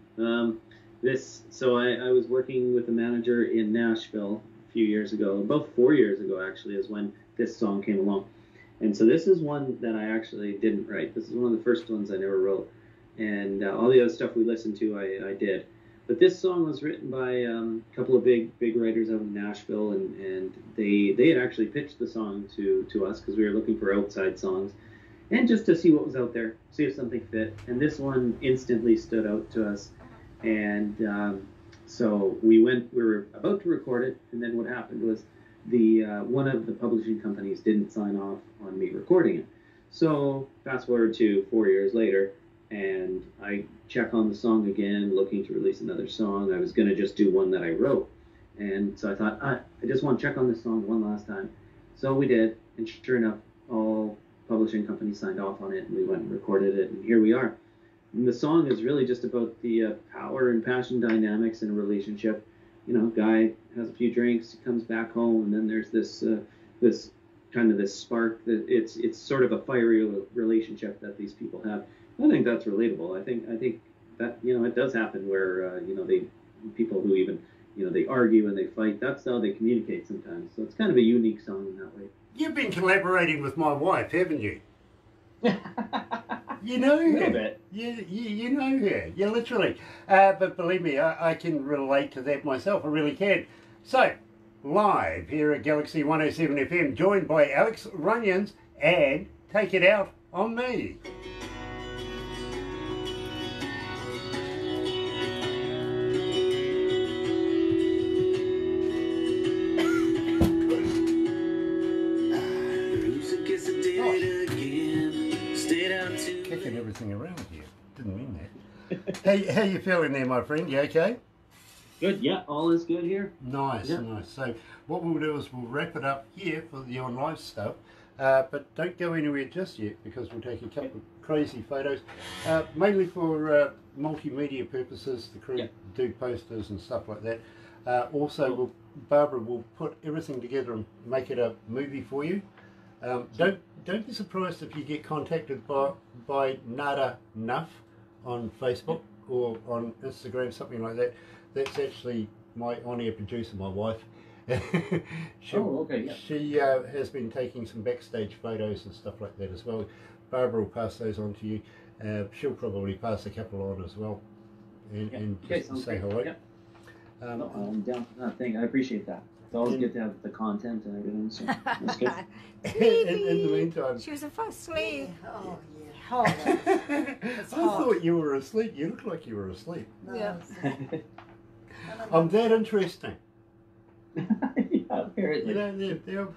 So I was working with a manager in Nashville a few years ago, about 4 years ago, actually, is when this song came along. And so this is one that I actually didn't write. This is one of the first ones I never wrote. And all the other stuff we listened to, I did. But this song was written by a couple of big writers out in Nashville, and they had actually pitched the song to us because we were looking for outside songs, and just to see what was out there, see if something fit. And this one instantly stood out to us. And so we were about to record it, and then what happened was one of the publishing companies didn't sign off on me recording it. So fast forward to 4 years later, and I check on the song again, looking to release another song. I was going to just do one that I wrote. And so I thought, I just want to check on this song one last time. So we did, and sure enough, all publishing companies signed off on it, and we went and recorded it, and here we are. And the song is really just about the power and passion dynamics in a relationship guy has a few drinks, comes back home, and then there's this kind of this spark that it's sort of a fiery relationship that these people have. I think that's relatable. I think that it does happen where they people who even they argue and they fight. That's how they communicate sometimes. So it's kind of a unique song in that way. You've been collaborating with my wife, haven't you? You know her. A little bit. You know her. Yeah, literally. But believe me, I can relate to that myself. I really can. So, live here at Galaxy 107 FM, joined by Alex Runions, and Take It Out on Me. Kicking everything around here. Didn't mean that. How you feeling there, my friend? You okay? Good. Yeah, all is good here. Nice, Yeah. nice. So what we'll do is we'll wrap it up here for the online stuff, but don't go anywhere just yet because we'll take a couple of crazy photos, mainly for multimedia purposes. The crew do posters and stuff like that. Also, Barbara will put everything together and make it a movie for you. Don't be surprised if you get contacted by Nada Nuff on Facebook or on Instagram, something like that. That's actually my on-air producer, my wife. She has been taking some backstage photos and stuff like that as well. Barbara will pass those on to you. She'll probably pass a couple on as well, and just say hello. Yeah. I'm down for that thing. I appreciate that. It's always good to have the content and everything. So that's good. in the meantime, She was asleep. Oh, yeah. Hot. I thought you were asleep. You look like you were asleep. No, Yeah. I'm that interesting. Yeah, apparently. They're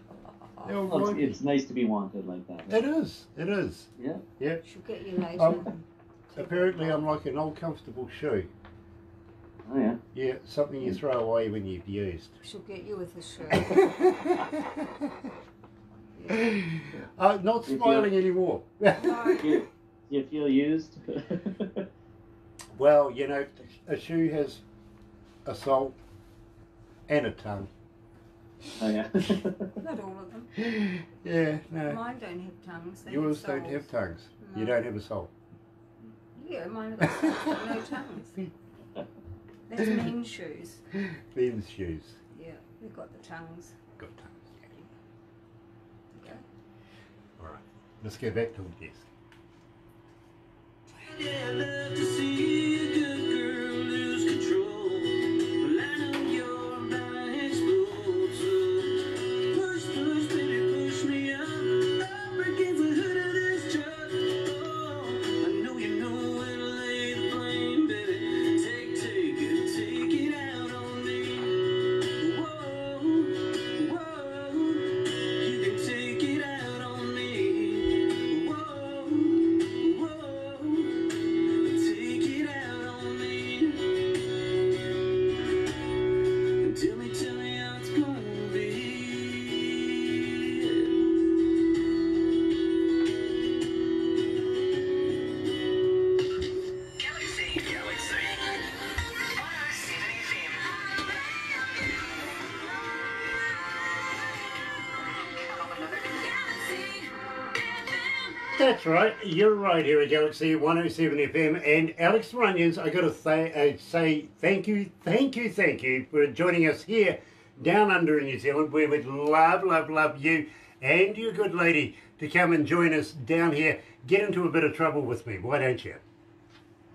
Well, it's nice to be wanted like that. It is. It is. Yeah. Yeah. She'll get you later. Apparently, I'm like an old comfortable shoe. Oh yeah. Yeah, something you throw away when you've used. She'll get you with a shirt. Not smiling anymore. You feel used? Well, a shoe has a sole and a tongue. Oh yeah. Not all of them. Yeah, no. Mine don't have tongues. They Yours have don't soles. have tongues. No. You don't have a soul. Yeah, mine have got soles, but no tongues. That's men's shoes. Men's shoes. Yeah, they've got the tongues. Got tongues. Yeah. Okay. All right. Let's go back to the desk. Yeah, I love to see a good girl lose control. Well, I know you're my explode. So push, baby, push me up. I'm breaking the hood of this truck. Oh, I know you know where to lay the blame, baby. Take it out on me. Whoa, you can take it out on me. Whoa. Take it out on me. Tell me how it's gonna be. Galaxy 107 That's right, you're right here at Galaxy 107 FM, and Alex Runions, I got to say thank you for joining us here down under in New Zealand. We would love you and your good lady to come and join us down here. Get into a bit of trouble with me, why don't you?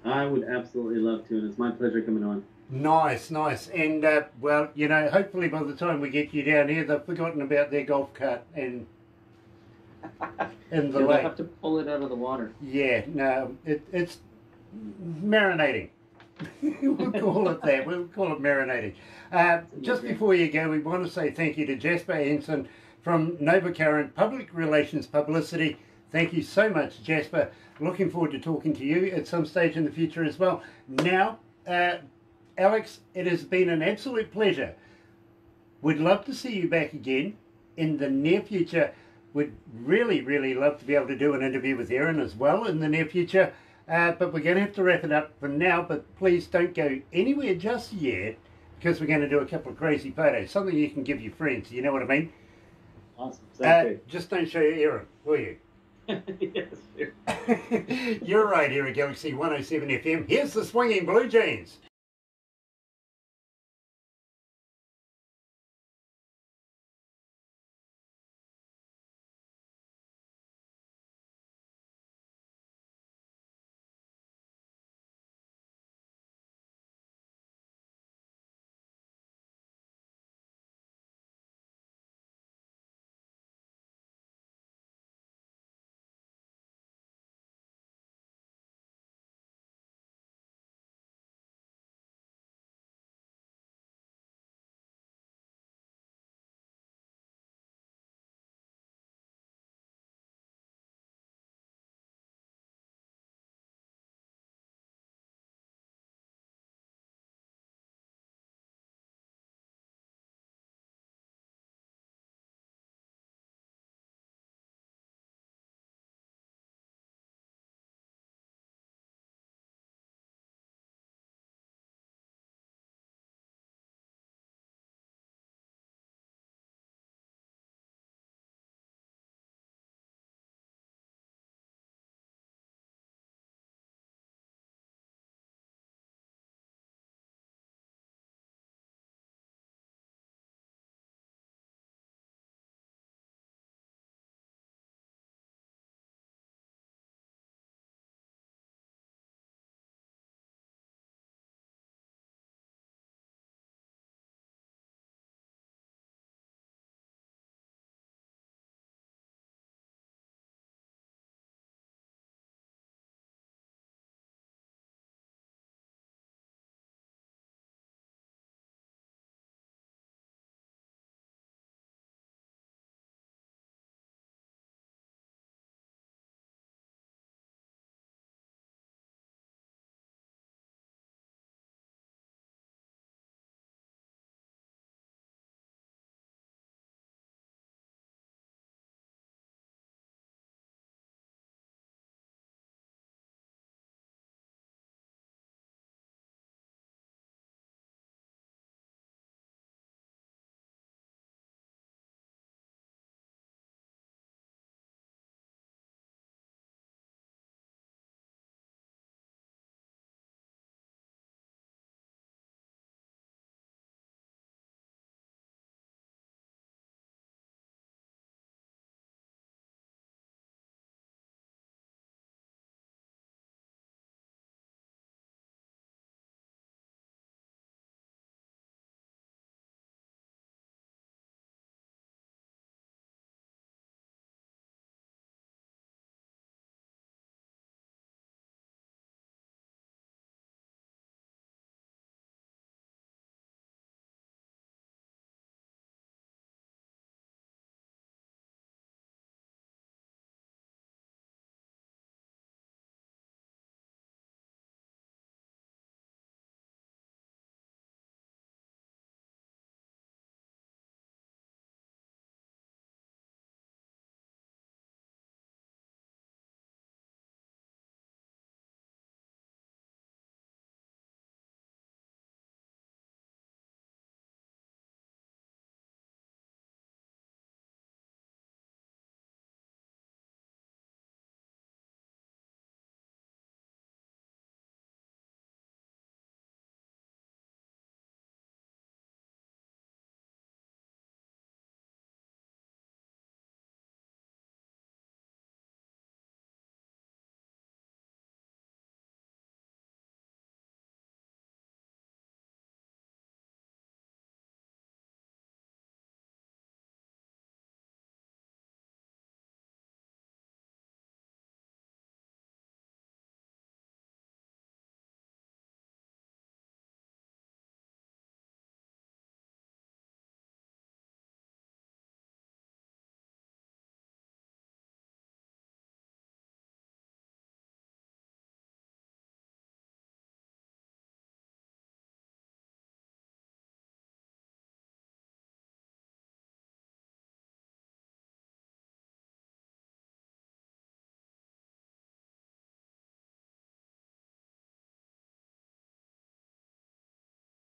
I would absolutely love to, and it's my pleasure coming on. Nice, and well, hopefully by the time we get you down here, they've forgotten about their golf cart and the You'll lake. have to pull it out of the water. Yeah, no, it's marinating. We'll call it that. We'll call it marinating. Just before you go, we want to say thank you to Jasper Henson from Nova Current Public Relations Publicity. Thank you so much, Jasper. Looking forward to talking to you at some stage in the future as well. Now, Alex, it has been an absolute pleasure. We'd love to see you back again in the near future. We'd really love to be able to do an interview with Erin as well in the near future. But we're going to have to wrap it up for now. But please don't go anywhere just yet, because we're going to do a couple of crazy photos. Something you can give your friends, you know what I mean? Awesome. Sounds Just don't show your earring, will you? great. Yes, sure. You're right here at Galaxy 107 FM. Here's the swinging blue jeans.